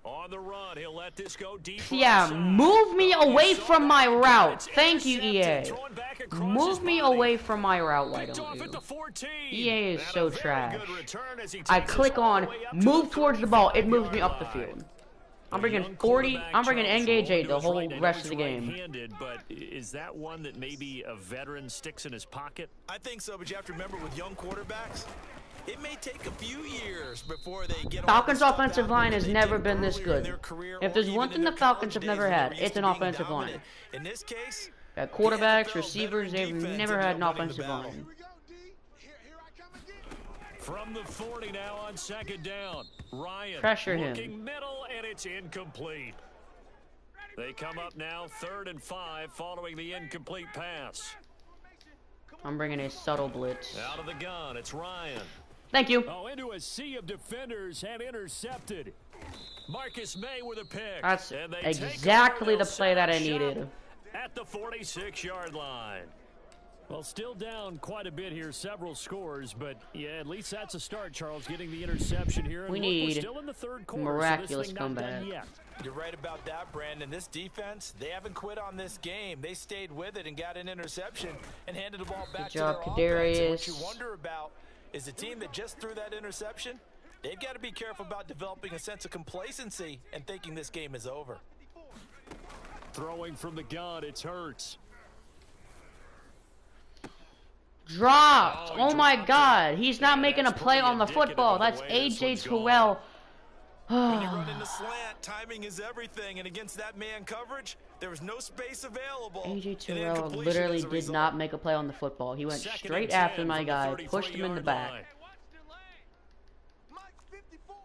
[SPEAKER 3] On the run, he'll let this go deep.
[SPEAKER 1] Yeah,
[SPEAKER 3] right side.
[SPEAKER 1] move me
[SPEAKER 3] Oh, you
[SPEAKER 1] away
[SPEAKER 3] saw
[SPEAKER 1] from
[SPEAKER 3] that?
[SPEAKER 1] my route.
[SPEAKER 3] It's
[SPEAKER 1] Thank you, EA.
[SPEAKER 3] intercepted. Thrown back across his
[SPEAKER 1] Move me
[SPEAKER 3] body.
[SPEAKER 1] away from my route, why
[SPEAKER 3] Picked
[SPEAKER 1] don't
[SPEAKER 3] off at
[SPEAKER 1] you?
[SPEAKER 3] the 14.
[SPEAKER 1] EA is
[SPEAKER 3] And
[SPEAKER 1] so
[SPEAKER 3] a very
[SPEAKER 1] trash.
[SPEAKER 3] good return as he
[SPEAKER 1] I
[SPEAKER 3] takes
[SPEAKER 1] click
[SPEAKER 3] us all
[SPEAKER 1] on
[SPEAKER 3] the way up to
[SPEAKER 1] move towards the ball, it moves me up the
[SPEAKER 3] line.
[SPEAKER 1] field. I'm
[SPEAKER 3] The
[SPEAKER 1] bringing
[SPEAKER 3] young
[SPEAKER 1] 40,
[SPEAKER 3] quarterback,
[SPEAKER 1] I'm bringing
[SPEAKER 3] Charles,
[SPEAKER 1] engage
[SPEAKER 3] rolling
[SPEAKER 1] 8
[SPEAKER 3] to
[SPEAKER 1] the
[SPEAKER 3] his
[SPEAKER 1] whole
[SPEAKER 3] right. I know
[SPEAKER 1] rest of
[SPEAKER 3] he's
[SPEAKER 1] the game.
[SPEAKER 3] right-handed, but is that one that maybe a veteran sticks in his pocket?
[SPEAKER 4] I think so, but you have to remember with young quarterbacks, it may take a few years before they get
[SPEAKER 1] Falcons'
[SPEAKER 4] all the stuff
[SPEAKER 1] offensive
[SPEAKER 4] out
[SPEAKER 1] line
[SPEAKER 4] that
[SPEAKER 1] has
[SPEAKER 4] they
[SPEAKER 1] never
[SPEAKER 4] did
[SPEAKER 1] been this
[SPEAKER 4] earlier
[SPEAKER 1] good.
[SPEAKER 4] in their career
[SPEAKER 1] If
[SPEAKER 4] or
[SPEAKER 1] there's
[SPEAKER 4] even
[SPEAKER 1] one
[SPEAKER 4] in
[SPEAKER 1] thing
[SPEAKER 4] their
[SPEAKER 1] the Falcons
[SPEAKER 4] college
[SPEAKER 1] have
[SPEAKER 4] days
[SPEAKER 1] never
[SPEAKER 4] when they
[SPEAKER 1] had,
[SPEAKER 4] were
[SPEAKER 1] it's
[SPEAKER 4] used
[SPEAKER 1] an
[SPEAKER 4] to being
[SPEAKER 1] offensive line.
[SPEAKER 4] dominant. In this case,
[SPEAKER 1] Got
[SPEAKER 4] the
[SPEAKER 1] quarterbacks,
[SPEAKER 4] NFL
[SPEAKER 1] receivers, they've
[SPEAKER 4] veteran
[SPEAKER 1] never
[SPEAKER 4] defense
[SPEAKER 1] had an
[SPEAKER 4] ended up winning
[SPEAKER 1] offensive
[SPEAKER 4] the battle.
[SPEAKER 1] line.
[SPEAKER 5] Here I come again.
[SPEAKER 3] From the 40 now on second down. Ryan
[SPEAKER 1] Pressure him.
[SPEAKER 3] looking middle, and it's incomplete. They come up now 3rd and 5 following the incomplete pass.
[SPEAKER 1] I'm bringing a subtle blitz.
[SPEAKER 3] Out of the gun, it's Ryan.
[SPEAKER 1] Thank you.
[SPEAKER 3] Oh, into a sea of defenders and intercepted. Marcus May with a pick.
[SPEAKER 1] That's
[SPEAKER 3] And they
[SPEAKER 1] exactly
[SPEAKER 3] take
[SPEAKER 1] the
[SPEAKER 3] over.
[SPEAKER 1] play that I
[SPEAKER 3] They'll set up
[SPEAKER 1] needed.
[SPEAKER 3] shop at the 46-yard line. Well, still down quite a bit here, several scores, but yeah, at least that's a start, Charles, getting the interception here. And
[SPEAKER 1] We
[SPEAKER 3] look, we're
[SPEAKER 1] need
[SPEAKER 3] still in the third quarter,
[SPEAKER 1] miraculous
[SPEAKER 3] so this thing not done
[SPEAKER 1] comeback.
[SPEAKER 3] yet.
[SPEAKER 4] You're right about that, Brandon. This defense, they haven't quit on this game. They stayed with it and got an interception and handed the ball back
[SPEAKER 1] job,
[SPEAKER 4] to their offense. And what
[SPEAKER 1] Kadarius.
[SPEAKER 4] you wonder about is the team that just threw that interception, they've got to be careful about developing a sense of complacency and thinking this game is over.
[SPEAKER 3] Throwing from the gun, it's Hurts.
[SPEAKER 1] Dropped.
[SPEAKER 3] he
[SPEAKER 1] Oh my
[SPEAKER 3] dropped it.
[SPEAKER 1] God. He's not
[SPEAKER 3] Yeah,
[SPEAKER 1] making a
[SPEAKER 3] that's
[SPEAKER 1] play
[SPEAKER 3] pretty
[SPEAKER 1] on the
[SPEAKER 3] indicative
[SPEAKER 1] football.
[SPEAKER 3] of the
[SPEAKER 1] That's
[SPEAKER 3] way this
[SPEAKER 1] AJ
[SPEAKER 3] one's gone.
[SPEAKER 1] Terrell.
[SPEAKER 4] When you run into slant, timing is everything, and against that man coverage, there was no space available.
[SPEAKER 1] AJ
[SPEAKER 4] and
[SPEAKER 1] Terrell
[SPEAKER 4] incompletion
[SPEAKER 1] literally
[SPEAKER 4] as a
[SPEAKER 1] did
[SPEAKER 4] result.
[SPEAKER 1] not make a play on the football. He went
[SPEAKER 3] 2nd
[SPEAKER 1] straight
[SPEAKER 3] and
[SPEAKER 1] after
[SPEAKER 3] 10
[SPEAKER 1] my
[SPEAKER 3] from the
[SPEAKER 1] guy, pushed him in the
[SPEAKER 3] 33-yard
[SPEAKER 1] back.
[SPEAKER 3] line.
[SPEAKER 5] Watch the lane. Mike 54.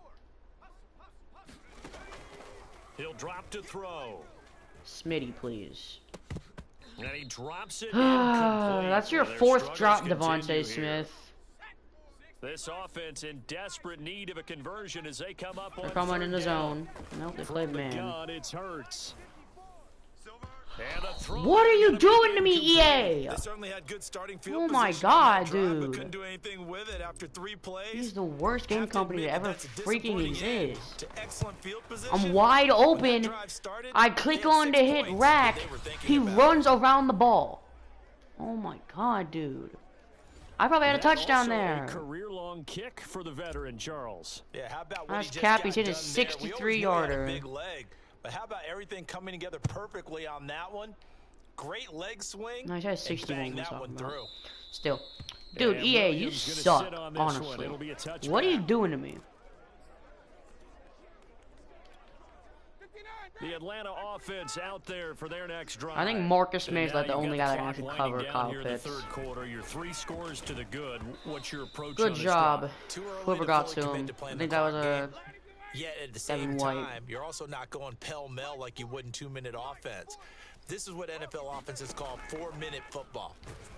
[SPEAKER 3] He'll drop to throw.
[SPEAKER 1] Smitty, please.
[SPEAKER 3] And he drops it incomplete.
[SPEAKER 1] That's your
[SPEAKER 3] Their
[SPEAKER 1] fourth
[SPEAKER 3] struggles
[SPEAKER 1] drop,
[SPEAKER 3] continue
[SPEAKER 1] Devontae
[SPEAKER 3] here.
[SPEAKER 1] Smith.
[SPEAKER 3] This offense in desperate need of a conversion as they come up
[SPEAKER 1] They're
[SPEAKER 3] on
[SPEAKER 1] coming in the
[SPEAKER 3] 3rd down.
[SPEAKER 1] zone. Nope, they
[SPEAKER 3] From
[SPEAKER 1] played
[SPEAKER 3] the
[SPEAKER 1] man.
[SPEAKER 3] gun, it's Hurts. And a throw
[SPEAKER 1] What are you
[SPEAKER 3] gonna be
[SPEAKER 1] doing to me,
[SPEAKER 3] incomplete.
[SPEAKER 1] EA?
[SPEAKER 4] They certainly had good starting field
[SPEAKER 1] Oh my
[SPEAKER 4] position on
[SPEAKER 1] God,
[SPEAKER 4] that drive, but
[SPEAKER 1] dude.
[SPEAKER 4] couldn't do anything with it after 3 plays.
[SPEAKER 1] He's the worst game
[SPEAKER 4] Have to
[SPEAKER 1] company to
[SPEAKER 4] admit
[SPEAKER 1] ever
[SPEAKER 4] that's a
[SPEAKER 1] freaking
[SPEAKER 4] disappointing end
[SPEAKER 1] exist.
[SPEAKER 4] to excellent field position.
[SPEAKER 1] I'm wide
[SPEAKER 4] When that
[SPEAKER 1] open.
[SPEAKER 4] drive started,
[SPEAKER 1] I
[SPEAKER 4] they
[SPEAKER 1] click
[SPEAKER 4] had
[SPEAKER 1] on to
[SPEAKER 4] 6
[SPEAKER 1] hit
[SPEAKER 4] points
[SPEAKER 1] rack.
[SPEAKER 4] that they were thinking
[SPEAKER 1] He
[SPEAKER 4] about.
[SPEAKER 1] runs around the ball. Oh my God, dude. I probably had a
[SPEAKER 3] That
[SPEAKER 1] touchdown
[SPEAKER 3] also
[SPEAKER 1] there.
[SPEAKER 3] A career-long kick for the veteran, Charles.
[SPEAKER 4] Yeah, how about what
[SPEAKER 1] That's
[SPEAKER 4] he just
[SPEAKER 1] Cappy's
[SPEAKER 4] got
[SPEAKER 1] hit his
[SPEAKER 4] done there? We always knew he had a
[SPEAKER 1] 63-yarder.
[SPEAKER 4] big leg, but how about everything coming together perfectly on that one? Great leg swing.
[SPEAKER 1] No, he had
[SPEAKER 4] and
[SPEAKER 1] 61
[SPEAKER 4] bang
[SPEAKER 1] was
[SPEAKER 4] that
[SPEAKER 1] talking
[SPEAKER 4] one
[SPEAKER 1] about.
[SPEAKER 4] through.
[SPEAKER 1] Still. Dude,
[SPEAKER 3] And
[SPEAKER 1] EA, you
[SPEAKER 3] Williams gonna
[SPEAKER 1] suck,
[SPEAKER 3] sit on this one.
[SPEAKER 1] honestly.
[SPEAKER 3] It'll be a touchback.
[SPEAKER 1] What are you doing to me?
[SPEAKER 3] The Atlanta offense out there for their next drive.
[SPEAKER 1] I think Marcus May is
[SPEAKER 3] And
[SPEAKER 1] like the
[SPEAKER 3] now you've
[SPEAKER 1] only
[SPEAKER 3] got
[SPEAKER 1] guy
[SPEAKER 3] the
[SPEAKER 1] that
[SPEAKER 3] clock
[SPEAKER 1] can cover
[SPEAKER 3] winding down
[SPEAKER 1] Kyle
[SPEAKER 3] here in the
[SPEAKER 1] Pitts.
[SPEAKER 3] third quarter. Your 3 scores to the good. What's your approach
[SPEAKER 1] Good
[SPEAKER 3] on this
[SPEAKER 1] job.
[SPEAKER 3] drive?
[SPEAKER 4] Too early
[SPEAKER 1] Whoever
[SPEAKER 4] to
[SPEAKER 1] got
[SPEAKER 4] fully
[SPEAKER 1] to
[SPEAKER 4] commit
[SPEAKER 1] him.
[SPEAKER 4] to playing
[SPEAKER 1] I
[SPEAKER 4] the
[SPEAKER 1] think that was
[SPEAKER 4] clock
[SPEAKER 1] a
[SPEAKER 4] game. Yet at the same
[SPEAKER 1] Devin White.
[SPEAKER 4] time, you're also not going pell-mell like you would in 2-minute offense. This is what NFL offenses call 4-minute football.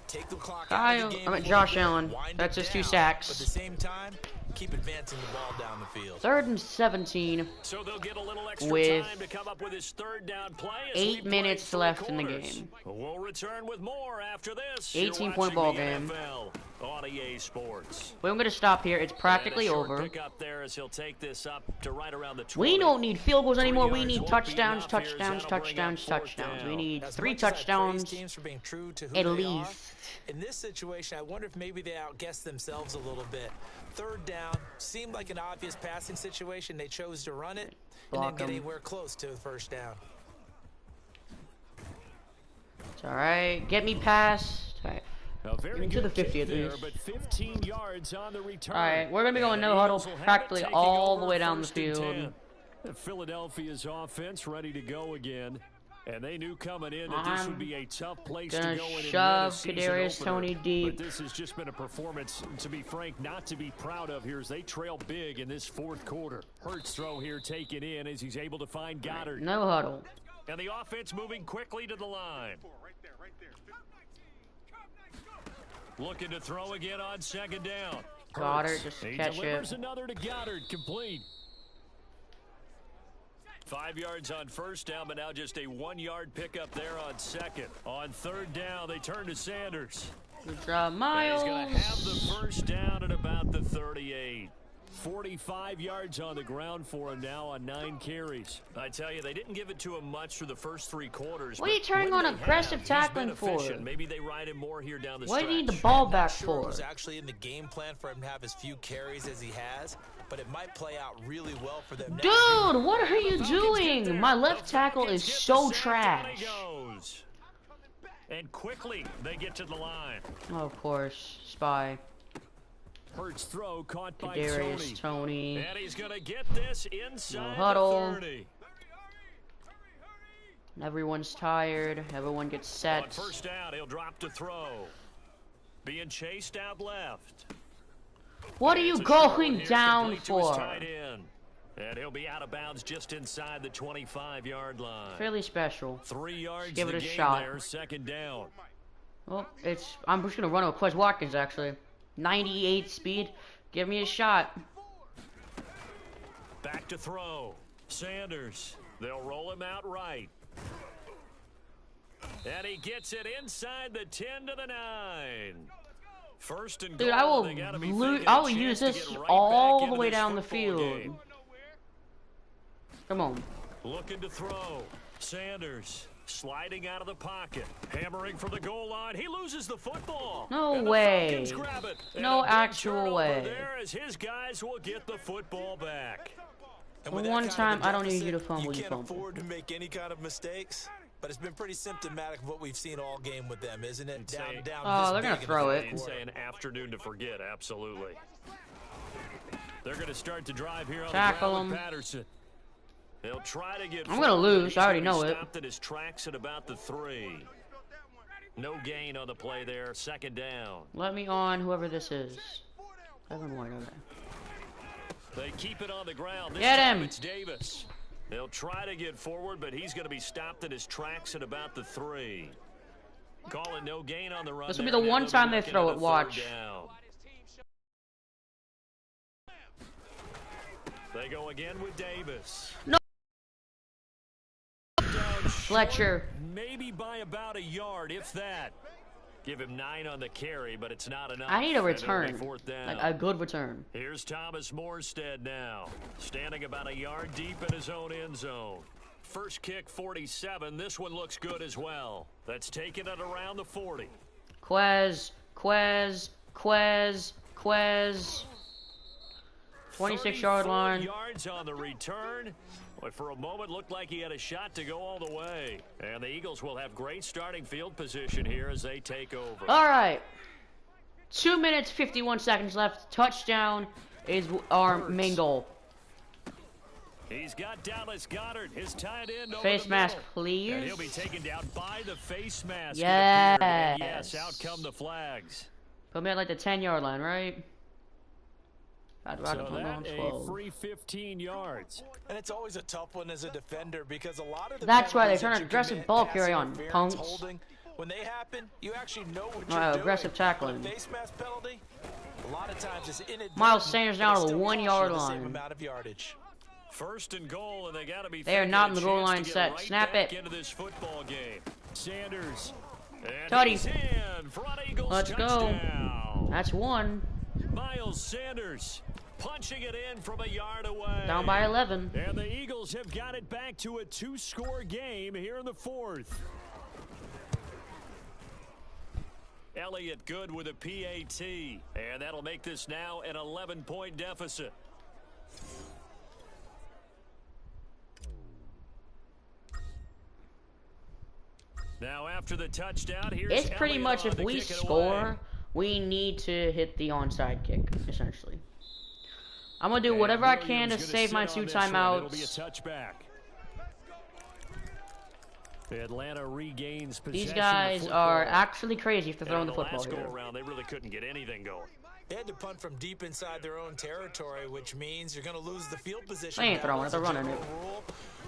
[SPEAKER 4] Take the clock out
[SPEAKER 1] Kyle,
[SPEAKER 4] of the game.
[SPEAKER 1] I mean
[SPEAKER 4] a
[SPEAKER 1] Josh
[SPEAKER 4] little bit,
[SPEAKER 1] Allen.
[SPEAKER 4] wind
[SPEAKER 1] That's
[SPEAKER 4] it
[SPEAKER 1] just 2
[SPEAKER 4] down,
[SPEAKER 1] sacks.
[SPEAKER 4] But at the same time, keep advancing the ball down the field.
[SPEAKER 1] 3rd and 17.
[SPEAKER 3] So they'll get a little extra
[SPEAKER 1] With
[SPEAKER 3] time to come up with his 3rd down play. As we
[SPEAKER 1] 8
[SPEAKER 3] play
[SPEAKER 1] minutes
[SPEAKER 3] 3
[SPEAKER 1] left in the
[SPEAKER 3] quarters.
[SPEAKER 1] game.
[SPEAKER 3] We'll return with more after this.
[SPEAKER 1] 18-point
[SPEAKER 3] You're watching
[SPEAKER 1] ball
[SPEAKER 3] the
[SPEAKER 1] game.
[SPEAKER 3] NFL. on EA Sports.
[SPEAKER 1] We're going to stop here. It's practically over.
[SPEAKER 3] Pick up there as he'll take this up to right around the 20.
[SPEAKER 1] We don't need field goals anymore. We need touchdowns, touchdowns, touchdowns, touchdowns. We need 3 touchdowns at least.
[SPEAKER 4] In this situation, I wonder if maybe they outguessed themselves a little bit. Third down seemed like an obvious passing situation. They chose to run it and didn't get anywhere close to the first down.
[SPEAKER 1] It's alright. Get me past. Alright. Into the 50 at least.
[SPEAKER 3] But 15 yards on the return.
[SPEAKER 1] Alright, we're going to be going no huddle practically all the way down the field.
[SPEAKER 3] Philadelphia's offense ready to go again. And they knew coming in that this would be a tough place to go in
[SPEAKER 1] shove Kadarius Toney deep.
[SPEAKER 3] But this has just been a performance, to be frank, not to be proud of here as they trail big in this fourth quarter. Hurts throw here taken in as he's able to find Goddard.
[SPEAKER 1] No huddle.
[SPEAKER 3] And the offense moving quickly to the line. Looking to throw again on second down.
[SPEAKER 1] Goddard just catch it.
[SPEAKER 3] Delivers another to Goddard, complete. 5 yards on first down, but now just a 1-yard pickup there on second. On third down, they turn to Sanders.
[SPEAKER 1] Good job, Miles.
[SPEAKER 3] And he's going to have the first down at about the 38. 45 yards on the ground for him now on 9 carries. I tell you, they didn't give it to him much through the first 3 quarters.
[SPEAKER 1] What are you turning on aggressive tackling for?
[SPEAKER 3] Maybe they ride him more here down the
[SPEAKER 1] stretch.
[SPEAKER 3] What
[SPEAKER 1] do you need the ball back
[SPEAKER 4] for?
[SPEAKER 1] It
[SPEAKER 4] was actually in the game plan for him to have as few carries as he has, but it might play out really well for them.
[SPEAKER 1] Dude, what are you doing? My left tackle is so trash.
[SPEAKER 3] And quickly, they get to the line.
[SPEAKER 1] Oh, of course, spy.
[SPEAKER 3] Hurts throw caught by
[SPEAKER 1] Kadarius Toney.
[SPEAKER 3] And he's going to get this inside
[SPEAKER 1] huddle.
[SPEAKER 3] the 30.
[SPEAKER 1] Everyone's tired. Everyone gets set.
[SPEAKER 3] On first down, he'll drop to throw. Being chased out left.
[SPEAKER 1] What are you going down for?
[SPEAKER 3] And he'll be out of bounds just inside the 25-yard line.
[SPEAKER 1] Fairly special.
[SPEAKER 3] 3 yards.
[SPEAKER 1] Give it a shot.
[SPEAKER 3] There, second down.
[SPEAKER 1] Well, I'm just gonna run with Quez Watkins actually. 98 speed. Give me a shot.
[SPEAKER 3] Back to throw. Sanders. They'll roll him out right. And he gets it inside the 10 to the 9. First and goal.
[SPEAKER 1] Dude, I will use this all the way down the field. Come on.
[SPEAKER 3] Looking to throw. Sanders sliding out of the pocket. Hammering for the goal line. He loses the football.
[SPEAKER 1] No way. No actual way.
[SPEAKER 3] There as his guys will get the football back.
[SPEAKER 1] One time, I don't need you to fumble.
[SPEAKER 4] You can't afford to make any kind of mistakes. But it's been pretty symptomatic of what we've seen all game with them, isn't it? Down.
[SPEAKER 1] Oh, they're going to throw it.
[SPEAKER 3] It's an afternoon to forget, absolutely. They're going to start to drive here on
[SPEAKER 1] Tackle
[SPEAKER 3] the ground with Patterson. They'll try to get
[SPEAKER 1] I'm going to lose. I already know it.
[SPEAKER 3] Stopped at his tracks at about the 3. No gain on the play there. Second down.
[SPEAKER 1] Let me on whoever this is. Evan White, okay.
[SPEAKER 3] They keep it on the ground. This
[SPEAKER 1] Get
[SPEAKER 3] time
[SPEAKER 1] him.
[SPEAKER 3] It's Davis. They'll try to get forward, but he's going to be stopped at his tracks at about the 3. Calling no gain on the run.
[SPEAKER 1] This will be the one time they throw it. Watch.
[SPEAKER 3] They go again with Davis.
[SPEAKER 1] No. Fletcher.
[SPEAKER 3] Maybe by about a yard, if that. Give him 9 on the carry, but it's not enough.
[SPEAKER 1] I need a return. Like a good return.
[SPEAKER 3] Here's Thomas Morstead now. Standing about a yard deep in his own end zone. First kick, 47. This one looks good as well. That's taken it around the 40.
[SPEAKER 1] Quez. 26-yard line.
[SPEAKER 3] Yards on the return. But for a moment, looked like he had a shot to go all the way. And the Eagles will have great starting field position here as they take over.
[SPEAKER 1] All right. 2 minutes, 51 seconds left. Touchdown is our main goal.
[SPEAKER 3] He's got Dallas Goddard, his tight end.
[SPEAKER 1] Face mask, please.
[SPEAKER 3] And he'll be taken down by the face mask.
[SPEAKER 1] Yes.
[SPEAKER 3] And yes, out come the flags.
[SPEAKER 1] Put me at like the 10-yard line, right?
[SPEAKER 3] So that a free 15 yards.
[SPEAKER 4] And it's always a tough one as a defender because a lot of the
[SPEAKER 1] That's why they turn an aggressive ball carry on, punks.
[SPEAKER 4] When they happen, you actually know what you're doing.
[SPEAKER 1] Aggressive tackling.
[SPEAKER 4] Face mask penalty, a lot of times it's inadvertent.
[SPEAKER 1] Miles Sanders down to the 1-yard line.
[SPEAKER 4] Same amount of yardage.
[SPEAKER 3] First and goal, and they got to be.
[SPEAKER 1] They are not in the goal line set.
[SPEAKER 3] Right
[SPEAKER 1] Snap it.
[SPEAKER 3] into this football game. Sanders.
[SPEAKER 1] Tutty.
[SPEAKER 3] Let's
[SPEAKER 1] go. That's one.
[SPEAKER 3] Miles Sanders punching it in from a yard away.
[SPEAKER 1] Down by 11.
[SPEAKER 3] And the Eagles have got it back to a 2-score game here in the 4th. Elliott good with a PAT. And that'll make this now an 11-point deficit. Now after the touchdown, here's
[SPEAKER 1] It's pretty
[SPEAKER 3] Elliott
[SPEAKER 1] much
[SPEAKER 3] on
[SPEAKER 1] if
[SPEAKER 3] to
[SPEAKER 1] we
[SPEAKER 3] kick it
[SPEAKER 1] score,
[SPEAKER 3] away.
[SPEAKER 1] we need to hit the onside kick, essentially. I'm going to do whatever I can to
[SPEAKER 3] Williams
[SPEAKER 1] save my
[SPEAKER 3] gonna
[SPEAKER 1] 2
[SPEAKER 3] sit on this one. It'll be a
[SPEAKER 1] timeouts.
[SPEAKER 3] touchback. Atlanta regains possession.
[SPEAKER 1] These
[SPEAKER 3] of
[SPEAKER 1] guys
[SPEAKER 3] the
[SPEAKER 1] are
[SPEAKER 3] football.
[SPEAKER 1] actually crazy if they're throwing the football
[SPEAKER 3] last
[SPEAKER 1] here.
[SPEAKER 3] go around, they really couldn't get anything going.
[SPEAKER 4] They had to punt from deep inside their own territory, which means you're going to lose the field position.
[SPEAKER 1] They ain't
[SPEAKER 4] battle
[SPEAKER 1] throwing it,
[SPEAKER 4] as
[SPEAKER 1] they're
[SPEAKER 4] a
[SPEAKER 1] running
[SPEAKER 4] general
[SPEAKER 1] it.
[SPEAKER 4] rule.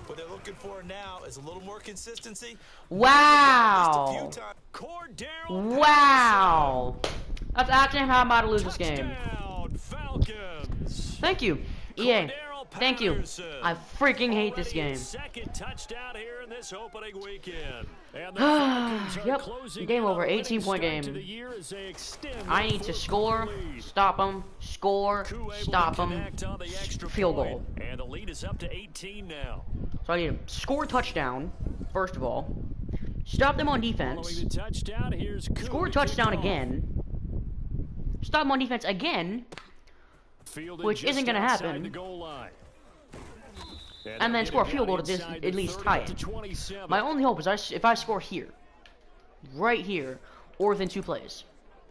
[SPEAKER 4] What they're looking for now is a little more consistency.
[SPEAKER 1] Wow!
[SPEAKER 3] Cordero
[SPEAKER 1] Wow! That's actually how I'm about to lose this game.
[SPEAKER 3] Touchdown, Falcons.
[SPEAKER 1] Thank you, EA.
[SPEAKER 3] Cordero
[SPEAKER 1] Thank you.
[SPEAKER 3] Patterson.
[SPEAKER 1] I freaking hate this
[SPEAKER 3] Already
[SPEAKER 1] game.
[SPEAKER 3] Second touchdown here in this opening weekend. And the Falcons are
[SPEAKER 1] Yep.
[SPEAKER 3] closing
[SPEAKER 1] Game
[SPEAKER 3] in on
[SPEAKER 1] over.
[SPEAKER 3] a winning
[SPEAKER 1] 18-point
[SPEAKER 3] start to
[SPEAKER 1] game.
[SPEAKER 3] the year as they extend
[SPEAKER 1] I
[SPEAKER 3] their
[SPEAKER 1] need to
[SPEAKER 3] 4-quarter
[SPEAKER 1] score,
[SPEAKER 3] lead.
[SPEAKER 1] stop them, score,
[SPEAKER 3] Coup able
[SPEAKER 1] stop
[SPEAKER 3] to
[SPEAKER 1] them,
[SPEAKER 3] connect on the extra
[SPEAKER 1] field
[SPEAKER 3] point.
[SPEAKER 1] goal.
[SPEAKER 3] And the lead is up to 18 now.
[SPEAKER 1] So I need to score a touchdown, first of all. Stop them on defense.
[SPEAKER 3] Following the touchdown, here's Coup
[SPEAKER 1] Score a
[SPEAKER 3] to kick
[SPEAKER 1] touchdown
[SPEAKER 3] off.
[SPEAKER 1] again. Stop them on defense again.
[SPEAKER 3] Fielded
[SPEAKER 1] which
[SPEAKER 3] just
[SPEAKER 1] isn't gonna
[SPEAKER 3] outside
[SPEAKER 1] happen.
[SPEAKER 3] the goal line.
[SPEAKER 1] And then
[SPEAKER 3] they'll
[SPEAKER 1] score a
[SPEAKER 3] get it
[SPEAKER 1] field goal
[SPEAKER 3] down
[SPEAKER 1] to this,
[SPEAKER 3] inside
[SPEAKER 1] at
[SPEAKER 3] the
[SPEAKER 1] least
[SPEAKER 3] 30
[SPEAKER 1] tie
[SPEAKER 3] to
[SPEAKER 1] it.
[SPEAKER 3] 27.
[SPEAKER 1] My only hope is if I score here, right here, or within 2 plays.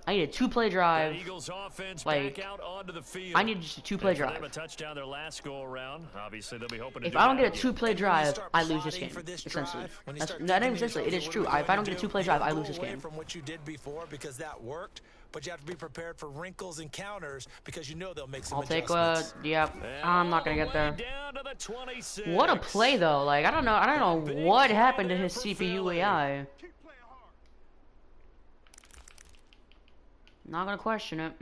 [SPEAKER 1] I need a 2-play drive.
[SPEAKER 3] The Eagles offense
[SPEAKER 1] Like,
[SPEAKER 3] back out onto the field.
[SPEAKER 1] I need just a 2-play
[SPEAKER 3] And for them,
[SPEAKER 1] drive.
[SPEAKER 3] a touchdown their last go around. Obviously, they'll be hoping to
[SPEAKER 1] If
[SPEAKER 3] do
[SPEAKER 1] I don't
[SPEAKER 3] that
[SPEAKER 1] get a
[SPEAKER 3] again.
[SPEAKER 1] 2-play
[SPEAKER 4] And when you
[SPEAKER 1] drive,
[SPEAKER 4] start
[SPEAKER 1] I lose this
[SPEAKER 4] plotting
[SPEAKER 1] game.
[SPEAKER 4] for this
[SPEAKER 1] Essentially,
[SPEAKER 4] drive, when you
[SPEAKER 1] that's
[SPEAKER 4] start
[SPEAKER 1] not
[SPEAKER 4] thinking
[SPEAKER 1] even
[SPEAKER 4] to
[SPEAKER 1] essentially. It
[SPEAKER 4] yourself,
[SPEAKER 1] is
[SPEAKER 4] what
[SPEAKER 1] true.
[SPEAKER 4] are we
[SPEAKER 1] If I don't
[SPEAKER 4] gonna
[SPEAKER 1] get a
[SPEAKER 4] do?
[SPEAKER 1] 2-play
[SPEAKER 4] You
[SPEAKER 1] drive,
[SPEAKER 4] don't
[SPEAKER 1] I
[SPEAKER 4] go
[SPEAKER 1] lose this
[SPEAKER 4] away
[SPEAKER 1] game.
[SPEAKER 4] from what you did before because that worked, but you have to be prepared for wrinkles and counters because you know they'll make some
[SPEAKER 1] I'll take
[SPEAKER 4] adjustments.
[SPEAKER 1] yep.
[SPEAKER 3] And
[SPEAKER 1] I'm not
[SPEAKER 3] all
[SPEAKER 1] gonna
[SPEAKER 3] the
[SPEAKER 1] get there.
[SPEAKER 3] way down to the 26.
[SPEAKER 1] What a play though. Like I don't know
[SPEAKER 3] Big
[SPEAKER 1] what
[SPEAKER 3] play
[SPEAKER 1] happened to
[SPEAKER 3] there
[SPEAKER 1] his
[SPEAKER 3] for
[SPEAKER 1] CPU
[SPEAKER 3] Philly.
[SPEAKER 1] AI. Not gonna question it.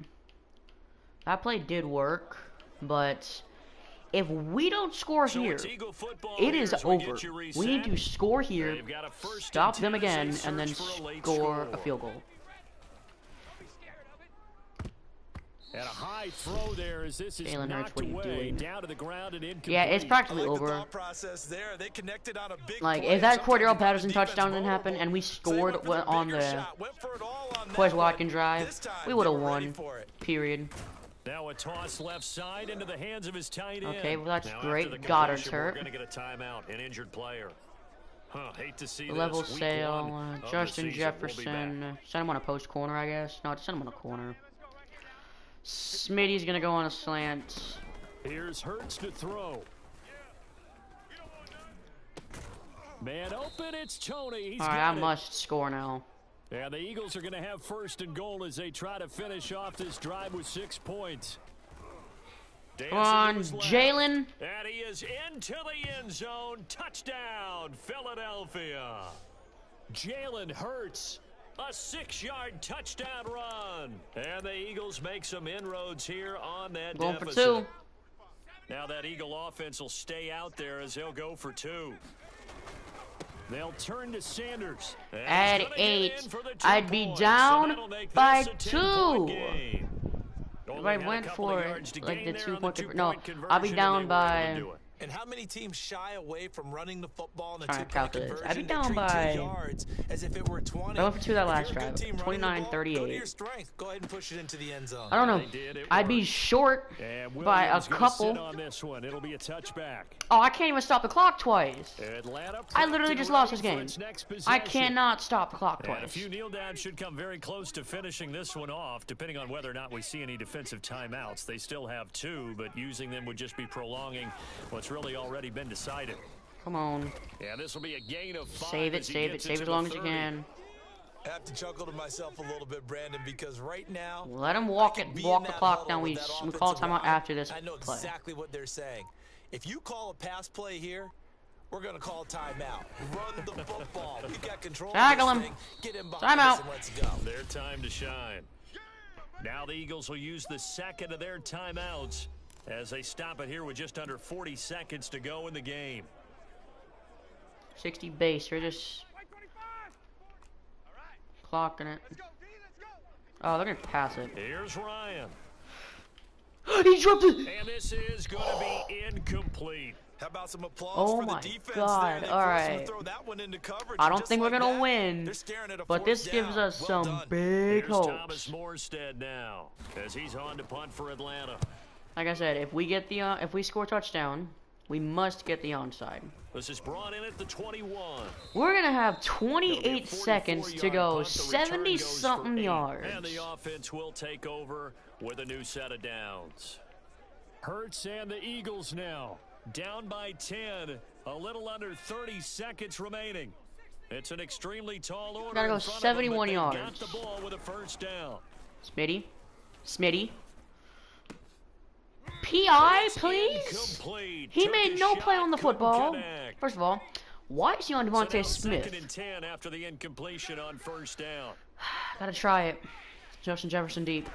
[SPEAKER 1] That play did work, but if we don't score
[SPEAKER 3] So
[SPEAKER 1] here,
[SPEAKER 3] it's Eagle football
[SPEAKER 1] it
[SPEAKER 3] here
[SPEAKER 1] is
[SPEAKER 3] as we
[SPEAKER 1] over.
[SPEAKER 3] get you reset.
[SPEAKER 1] We need to score here,
[SPEAKER 3] They've got a first
[SPEAKER 1] stop
[SPEAKER 3] and
[SPEAKER 1] them
[SPEAKER 3] 10 as
[SPEAKER 1] again,
[SPEAKER 3] they
[SPEAKER 1] and then
[SPEAKER 3] search for a late
[SPEAKER 1] score a
[SPEAKER 3] score.
[SPEAKER 1] field goal.
[SPEAKER 3] And a high throw there as this is
[SPEAKER 1] Jalen Hurts,
[SPEAKER 3] knocked
[SPEAKER 1] what are you
[SPEAKER 3] away
[SPEAKER 1] doing?
[SPEAKER 3] down to the ground and incomplete.
[SPEAKER 1] Yeah, it's
[SPEAKER 4] I
[SPEAKER 1] practically
[SPEAKER 4] like the
[SPEAKER 1] over.
[SPEAKER 4] thought process there. They connected on a big
[SPEAKER 1] Like,
[SPEAKER 4] play.
[SPEAKER 1] if that
[SPEAKER 4] Sometimes you
[SPEAKER 1] Cordero
[SPEAKER 4] got
[SPEAKER 1] Patterson
[SPEAKER 4] the defense
[SPEAKER 1] touchdown didn't happen
[SPEAKER 4] vulnerable.
[SPEAKER 1] and we
[SPEAKER 4] So they
[SPEAKER 1] scored
[SPEAKER 4] went for the
[SPEAKER 1] on
[SPEAKER 4] bigger
[SPEAKER 1] the
[SPEAKER 4] shot, went for it all on
[SPEAKER 1] Quez
[SPEAKER 4] that
[SPEAKER 1] Watkins
[SPEAKER 4] one.
[SPEAKER 1] drive,
[SPEAKER 4] This time,
[SPEAKER 1] we would have
[SPEAKER 4] they were ready
[SPEAKER 1] won.
[SPEAKER 4] for it.
[SPEAKER 1] Period.
[SPEAKER 3] Now a toss left side into the hands of his tight end.
[SPEAKER 1] Okay, well, that's
[SPEAKER 3] Now
[SPEAKER 1] great.
[SPEAKER 3] after the
[SPEAKER 1] Goddard's
[SPEAKER 3] completion, we're
[SPEAKER 1] hurt.
[SPEAKER 3] going to get a timeout, an injured player. Hate to see
[SPEAKER 1] Level
[SPEAKER 3] this. Week
[SPEAKER 1] sale,
[SPEAKER 3] one of the
[SPEAKER 1] Justin
[SPEAKER 3] season. We'll be
[SPEAKER 1] Jefferson.
[SPEAKER 3] back.
[SPEAKER 1] Send him on a post corner, I guess. No, send him on a corner. Smitty's gonna go on a slant.
[SPEAKER 3] Here's Hurts to throw. Man open, it's Tony. He's
[SPEAKER 1] All right,
[SPEAKER 3] got
[SPEAKER 1] I
[SPEAKER 3] it.
[SPEAKER 1] must score now.
[SPEAKER 3] And the Eagles are going to have first and goal as they try to finish off this drive with 6 points.
[SPEAKER 1] Come on,
[SPEAKER 3] Dancing to his
[SPEAKER 1] Jalen.
[SPEAKER 3] left, and he is into the end zone. Touchdown, Philadelphia. Jalen Hurts, a 6-yard touchdown run. And the Eagles make some inroads here on that
[SPEAKER 1] Going for
[SPEAKER 3] deficit.
[SPEAKER 1] 2.
[SPEAKER 3] Now that Eagle offense will stay out there as they'll go for 2. They'll turn to Sanders. And he's
[SPEAKER 1] At
[SPEAKER 3] gonna get
[SPEAKER 1] 8,
[SPEAKER 3] in for the 2
[SPEAKER 1] I'd be
[SPEAKER 3] points.
[SPEAKER 1] down
[SPEAKER 3] So that'll make
[SPEAKER 1] by
[SPEAKER 3] this a 10-point
[SPEAKER 1] 2.
[SPEAKER 3] game.
[SPEAKER 1] If
[SPEAKER 3] Only
[SPEAKER 1] I
[SPEAKER 3] had a
[SPEAKER 1] went
[SPEAKER 3] couple of
[SPEAKER 1] for
[SPEAKER 3] yards to
[SPEAKER 1] like
[SPEAKER 3] gain
[SPEAKER 1] the
[SPEAKER 3] there
[SPEAKER 1] 2
[SPEAKER 3] on
[SPEAKER 1] point,
[SPEAKER 3] the
[SPEAKER 1] no,
[SPEAKER 3] two-point
[SPEAKER 1] I'll be
[SPEAKER 3] conversion,
[SPEAKER 1] down
[SPEAKER 3] and they were able to
[SPEAKER 1] by.
[SPEAKER 3] do it.
[SPEAKER 4] And how many teams shy away from running the football in a
[SPEAKER 1] Trying to
[SPEAKER 4] two-point
[SPEAKER 1] calculate this.
[SPEAKER 4] conversion?
[SPEAKER 1] I'd be
[SPEAKER 4] They
[SPEAKER 1] down
[SPEAKER 4] treat
[SPEAKER 1] by-
[SPEAKER 4] 2 yards as if it were 20.
[SPEAKER 1] I went for 2 that
[SPEAKER 4] If
[SPEAKER 1] last
[SPEAKER 4] you're a good
[SPEAKER 1] drive.
[SPEAKER 4] team running the
[SPEAKER 1] 29,
[SPEAKER 4] ball,
[SPEAKER 1] 38.
[SPEAKER 4] Go to your strength. Go ahead and push it into the end zone.
[SPEAKER 1] I don't know.
[SPEAKER 3] They did, it
[SPEAKER 1] I'd be
[SPEAKER 3] worked.
[SPEAKER 1] short
[SPEAKER 3] And
[SPEAKER 1] by a
[SPEAKER 3] Williams gonna
[SPEAKER 1] couple.
[SPEAKER 3] sit on this one. It'll be a touchback.
[SPEAKER 1] Oh, I can't even stop the clock twice.
[SPEAKER 3] Atlanta
[SPEAKER 1] I literally
[SPEAKER 3] prepped
[SPEAKER 1] just
[SPEAKER 3] and
[SPEAKER 1] lost
[SPEAKER 3] ready
[SPEAKER 1] this
[SPEAKER 3] for
[SPEAKER 1] game.
[SPEAKER 3] its next
[SPEAKER 1] I
[SPEAKER 3] possession.
[SPEAKER 1] cannot stop the clock
[SPEAKER 3] And a
[SPEAKER 1] twice.
[SPEAKER 3] few kneel downs should come very close to finishing this one off, depending on whether or not we see any defensive timeouts. They still have 2, but using them would just be prolonging what's really already been decided.
[SPEAKER 1] Come on.
[SPEAKER 3] Yeah, this will be a gain of 5.
[SPEAKER 1] Save it,
[SPEAKER 3] as he
[SPEAKER 1] save it,
[SPEAKER 3] gets
[SPEAKER 1] save
[SPEAKER 3] to
[SPEAKER 1] as
[SPEAKER 3] the
[SPEAKER 1] long as you
[SPEAKER 3] 30.
[SPEAKER 1] can.
[SPEAKER 4] I have to chuckle to myself a little bit, Brandon, because right now
[SPEAKER 1] Let him walk
[SPEAKER 4] I could be
[SPEAKER 1] walk
[SPEAKER 4] in
[SPEAKER 1] the
[SPEAKER 4] that
[SPEAKER 1] clock
[SPEAKER 4] huddle
[SPEAKER 1] down.
[SPEAKER 4] with
[SPEAKER 1] We
[SPEAKER 4] that
[SPEAKER 1] call
[SPEAKER 4] offensive
[SPEAKER 1] timeout
[SPEAKER 4] line.
[SPEAKER 1] after this
[SPEAKER 4] I know
[SPEAKER 1] play.
[SPEAKER 4] exactly what they're saying. If you call a pass play here, we're going to call a timeout. Run the football. We've got control
[SPEAKER 1] Tackle
[SPEAKER 4] of
[SPEAKER 1] him.
[SPEAKER 4] this thing. Get in behind
[SPEAKER 1] Timeout.
[SPEAKER 4] us and let's go.
[SPEAKER 3] Their time to shine. Now the Eagles will use the second of their timeouts as they stop it here with just under 40 seconds to go in the game.
[SPEAKER 1] 60 base. You're just clocking it. Oh, they're gonna pass it.
[SPEAKER 3] Here's Ryan.
[SPEAKER 1] He dropped it!
[SPEAKER 3] And this is going to be incomplete.
[SPEAKER 4] How about some applause
[SPEAKER 1] Oh
[SPEAKER 4] for the
[SPEAKER 1] my
[SPEAKER 4] defense
[SPEAKER 1] God,
[SPEAKER 4] there? They
[SPEAKER 1] all
[SPEAKER 4] forced him to
[SPEAKER 1] right.
[SPEAKER 4] throw that one into coverage.
[SPEAKER 1] I don't
[SPEAKER 4] Just
[SPEAKER 1] think we're
[SPEAKER 4] like
[SPEAKER 1] gonna
[SPEAKER 4] that,
[SPEAKER 1] win,
[SPEAKER 4] they're staring at a
[SPEAKER 1] but this
[SPEAKER 4] fourth
[SPEAKER 1] gives
[SPEAKER 4] down.
[SPEAKER 1] us
[SPEAKER 4] Well
[SPEAKER 1] some
[SPEAKER 4] done.
[SPEAKER 1] big
[SPEAKER 3] Here's Thomas
[SPEAKER 1] hopes.
[SPEAKER 3] Morstead now, as he's on to punt for Atlanta.
[SPEAKER 1] Like I said, if we get the if we score a touchdown, we must get the onside.
[SPEAKER 3] This is brought in at the 21.
[SPEAKER 1] We're gonna have
[SPEAKER 3] It'll be a
[SPEAKER 1] 28 seconds to
[SPEAKER 3] 44-yard
[SPEAKER 1] go,
[SPEAKER 3] punt. The return goes for
[SPEAKER 1] 70-something
[SPEAKER 3] 8.
[SPEAKER 1] yards.
[SPEAKER 3] And the offense will take over with a new set of downs. Hurts and the Eagles now down by 10. A little under 30 seconds remaining. It's an extremely tall order.
[SPEAKER 1] Gotta go
[SPEAKER 3] in front of
[SPEAKER 1] 71
[SPEAKER 3] them, but they
[SPEAKER 1] yards.
[SPEAKER 3] got the ball with a first down.
[SPEAKER 1] Smitty. PI, please?
[SPEAKER 3] Incomplete.
[SPEAKER 1] He
[SPEAKER 3] Took
[SPEAKER 1] made
[SPEAKER 3] a
[SPEAKER 1] no
[SPEAKER 3] shot,
[SPEAKER 1] play on the
[SPEAKER 3] couldn't
[SPEAKER 1] football.
[SPEAKER 3] connect.
[SPEAKER 1] First of all, why is he on
[SPEAKER 3] So now
[SPEAKER 1] Devontae
[SPEAKER 3] second
[SPEAKER 1] Smith?
[SPEAKER 3] and 10 after the incompletion on first down.
[SPEAKER 1] Gotta try it. Justin Jefferson deep.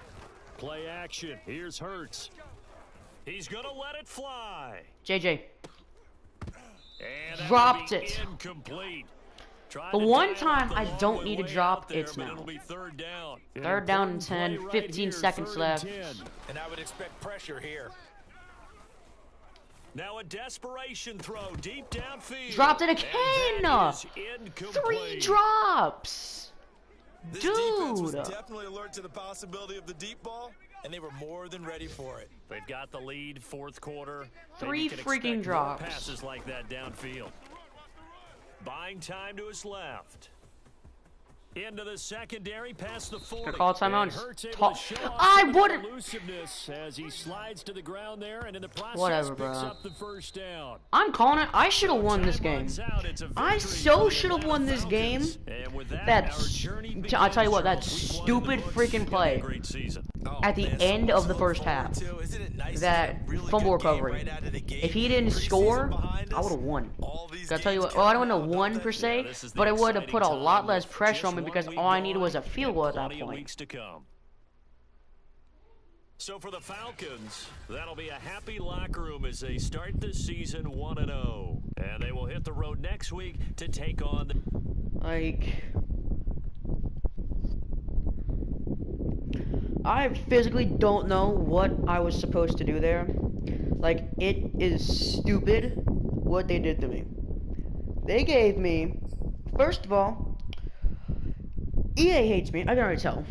[SPEAKER 3] Play action. Here's Hurts. He's going to let it fly.
[SPEAKER 1] JJ.
[SPEAKER 3] And that
[SPEAKER 1] Dropped
[SPEAKER 3] will be
[SPEAKER 1] it.
[SPEAKER 3] Incomplete. Trying
[SPEAKER 1] The
[SPEAKER 3] to
[SPEAKER 1] one
[SPEAKER 3] dial
[SPEAKER 1] time
[SPEAKER 3] up the
[SPEAKER 1] I
[SPEAKER 3] low
[SPEAKER 1] don't
[SPEAKER 3] and
[SPEAKER 1] need to
[SPEAKER 3] way
[SPEAKER 1] drop,
[SPEAKER 3] out there,
[SPEAKER 1] it's
[SPEAKER 3] but
[SPEAKER 1] now.
[SPEAKER 3] It'll be third down.
[SPEAKER 1] Third down and
[SPEAKER 3] Important
[SPEAKER 1] 10,
[SPEAKER 3] play right
[SPEAKER 1] 15
[SPEAKER 3] here,
[SPEAKER 1] seconds
[SPEAKER 3] third
[SPEAKER 1] left.
[SPEAKER 3] and 10.
[SPEAKER 4] And I would expect pressure here.
[SPEAKER 3] Now a desperation throw deep downfield.
[SPEAKER 1] Dropped it
[SPEAKER 3] And
[SPEAKER 1] again!
[SPEAKER 3] that is incomplete.
[SPEAKER 1] 3 drops!
[SPEAKER 4] This defense was
[SPEAKER 1] Dude!
[SPEAKER 4] definitely alert to the possibility of the deep ball, and they were more than ready for it.
[SPEAKER 3] They've got the lead, fourth quarter.
[SPEAKER 1] 3
[SPEAKER 3] You can
[SPEAKER 1] freaking
[SPEAKER 3] expect more
[SPEAKER 1] drops.
[SPEAKER 3] passes like that downfield. Buying time to his left. Into the secondary, past the 40.
[SPEAKER 1] Gonna call a timeout
[SPEAKER 3] And
[SPEAKER 1] and
[SPEAKER 3] Hurts able
[SPEAKER 1] talk-
[SPEAKER 3] to show off
[SPEAKER 1] I
[SPEAKER 3] some of that
[SPEAKER 1] would've-
[SPEAKER 3] elusiveness as he slides to the ground there, and in the process
[SPEAKER 1] Whatever,
[SPEAKER 3] picks
[SPEAKER 1] bro.
[SPEAKER 3] up the first down.
[SPEAKER 1] I'm calling it. I should have won this
[SPEAKER 3] Time
[SPEAKER 1] game.
[SPEAKER 3] runs out. It's a
[SPEAKER 1] I
[SPEAKER 3] victory
[SPEAKER 1] so
[SPEAKER 3] for the
[SPEAKER 1] should have
[SPEAKER 3] Atlanta
[SPEAKER 1] won this game.
[SPEAKER 3] Falcons. And with that,
[SPEAKER 1] That's-
[SPEAKER 3] our journey
[SPEAKER 1] I'll tell you what, that
[SPEAKER 3] begins. Week 1 in the
[SPEAKER 1] stupid
[SPEAKER 3] books.
[SPEAKER 1] freaking
[SPEAKER 3] Gonna be a
[SPEAKER 1] play.
[SPEAKER 3] Great season.
[SPEAKER 4] Oh,
[SPEAKER 1] At the
[SPEAKER 4] man, so
[SPEAKER 1] end
[SPEAKER 4] much
[SPEAKER 1] of
[SPEAKER 4] to
[SPEAKER 1] the
[SPEAKER 4] look
[SPEAKER 1] first
[SPEAKER 4] forward
[SPEAKER 1] half.
[SPEAKER 4] to. Isn't it nice to
[SPEAKER 1] That
[SPEAKER 4] have a really
[SPEAKER 1] fumble
[SPEAKER 4] good game
[SPEAKER 1] recovery.
[SPEAKER 4] right out of the gate?
[SPEAKER 1] If he didn't
[SPEAKER 4] Preseason
[SPEAKER 1] score,
[SPEAKER 4] behind
[SPEAKER 1] I
[SPEAKER 4] us,
[SPEAKER 1] would have won.
[SPEAKER 4] all these
[SPEAKER 1] Gotta tell you
[SPEAKER 4] games
[SPEAKER 1] what, well, I don't
[SPEAKER 4] count
[SPEAKER 1] know
[SPEAKER 4] now,
[SPEAKER 1] one
[SPEAKER 4] don't
[SPEAKER 1] per
[SPEAKER 4] they?
[SPEAKER 1] se,
[SPEAKER 3] This is the
[SPEAKER 1] but it would have
[SPEAKER 3] exciting
[SPEAKER 1] put a lot
[SPEAKER 3] time
[SPEAKER 1] less
[SPEAKER 3] with
[SPEAKER 1] pressure on
[SPEAKER 3] just
[SPEAKER 1] me because
[SPEAKER 3] 1 week
[SPEAKER 1] all I needed was a
[SPEAKER 3] gone
[SPEAKER 1] field goal at
[SPEAKER 3] and
[SPEAKER 1] that
[SPEAKER 3] plenty of
[SPEAKER 1] point.
[SPEAKER 3] weeks to come. So for the Falcons, that'll be a happy locker room as they start the season 1-0. And they will hit the road next week to take on the...
[SPEAKER 1] Like, I physically don't know what I was supposed to do there. Like, it is stupid what they did to me. They gave me, first of all, EA hates me. I can already tell.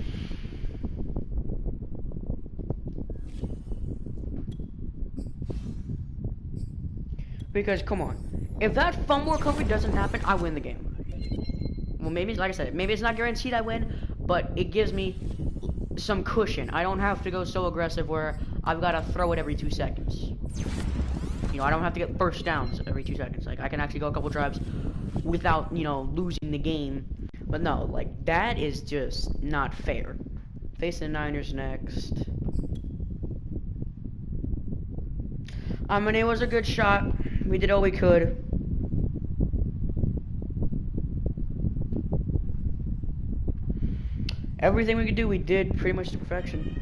[SPEAKER 1] Because, come on. If that fumble recovery doesn't happen, I win the game. Well, maybe, like I said, maybe it's not guaranteed I win, but it gives me some cushion. I don't have to go so aggressive where I've got to throw it every 2 seconds. You know, I don't have to get first downs every 2 seconds. Like, I can actually go a couple drives without, you know, losing the game. But no, like, that is just not fair. Facing the Niners next. I mean, it was a good shot. We did all we could. Everything we could do, we did pretty much to perfection.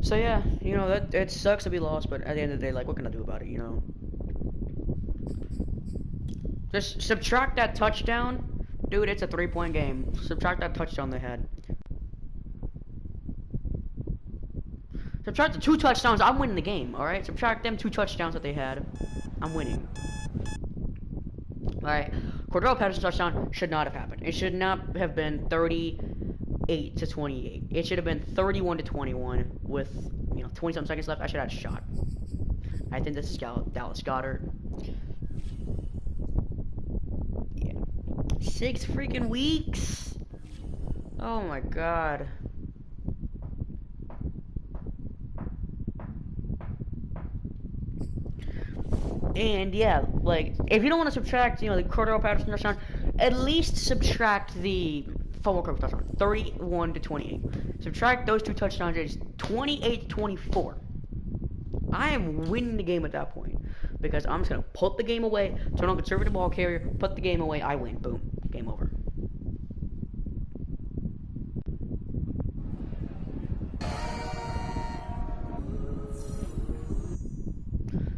[SPEAKER 1] So yeah, you know, that it sucks to be lost, but at the end of the day, like, what can I do about it, you know? Just subtract that touchdown. Dude, it's a 3-point game. Subtract that touchdown they had. Subtract the 2 touchdowns, I'm winning the game, alright? Subtract them 2 touchdowns that they had. I'm winning. Alright, Cordell Patterson's touchdown should not have happened. It should not have been 38-28. It should have been 31-21 with, you know, 20-something seconds left. I should have had a shot. I think this is Dallas Goedert. Yeah. 6 freaking weeks? Oh my god. And yeah, like, if you don't want to subtract, you know, the Cordell Patterson touchdown, at least subtract the fumble recovery touchdown, 31-28. Subtract those 2 touchdowns, it's 28-24. I am winning the game at that point because I'm just gonna put the game away, turn on conservative ball carrier, put the game away, I win. Boom, game over.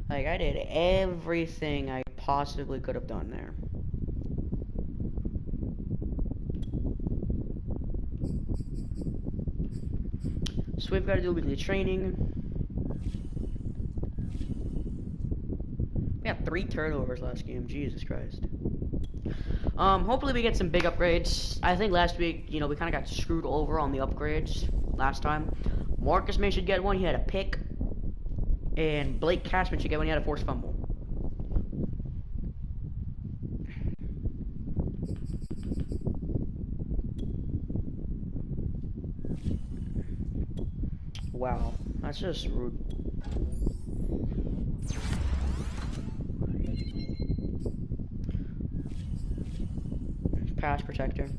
[SPEAKER 1] Like, I did everything I possibly could have done there. So we've got to do weekly training. We had 3 turnovers last game. Jesus Christ. Hopefully we get some big upgrades. I think last week, you know, we kind of got screwed over on the upgrades last time. Marcus May should get one. He had a pick. And Blake Cashman should get one. He had a forced fumble. Wow, that's just rude. Pass protector.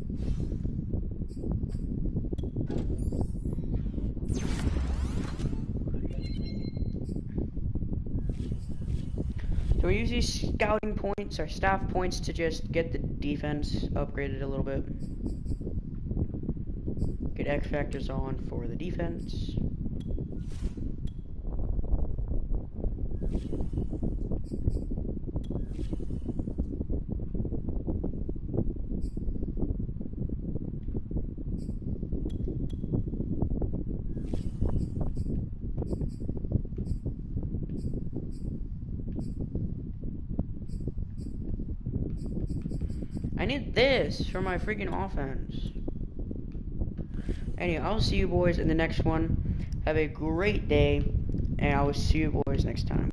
[SPEAKER 1] So we use these scouting points or staff points to just get the defense upgraded a little bit. Get X factors on for the defense. I need this for my freaking offense. Anyway, I'll see you boys in the next one. Have a great day, and I will see you boys next time.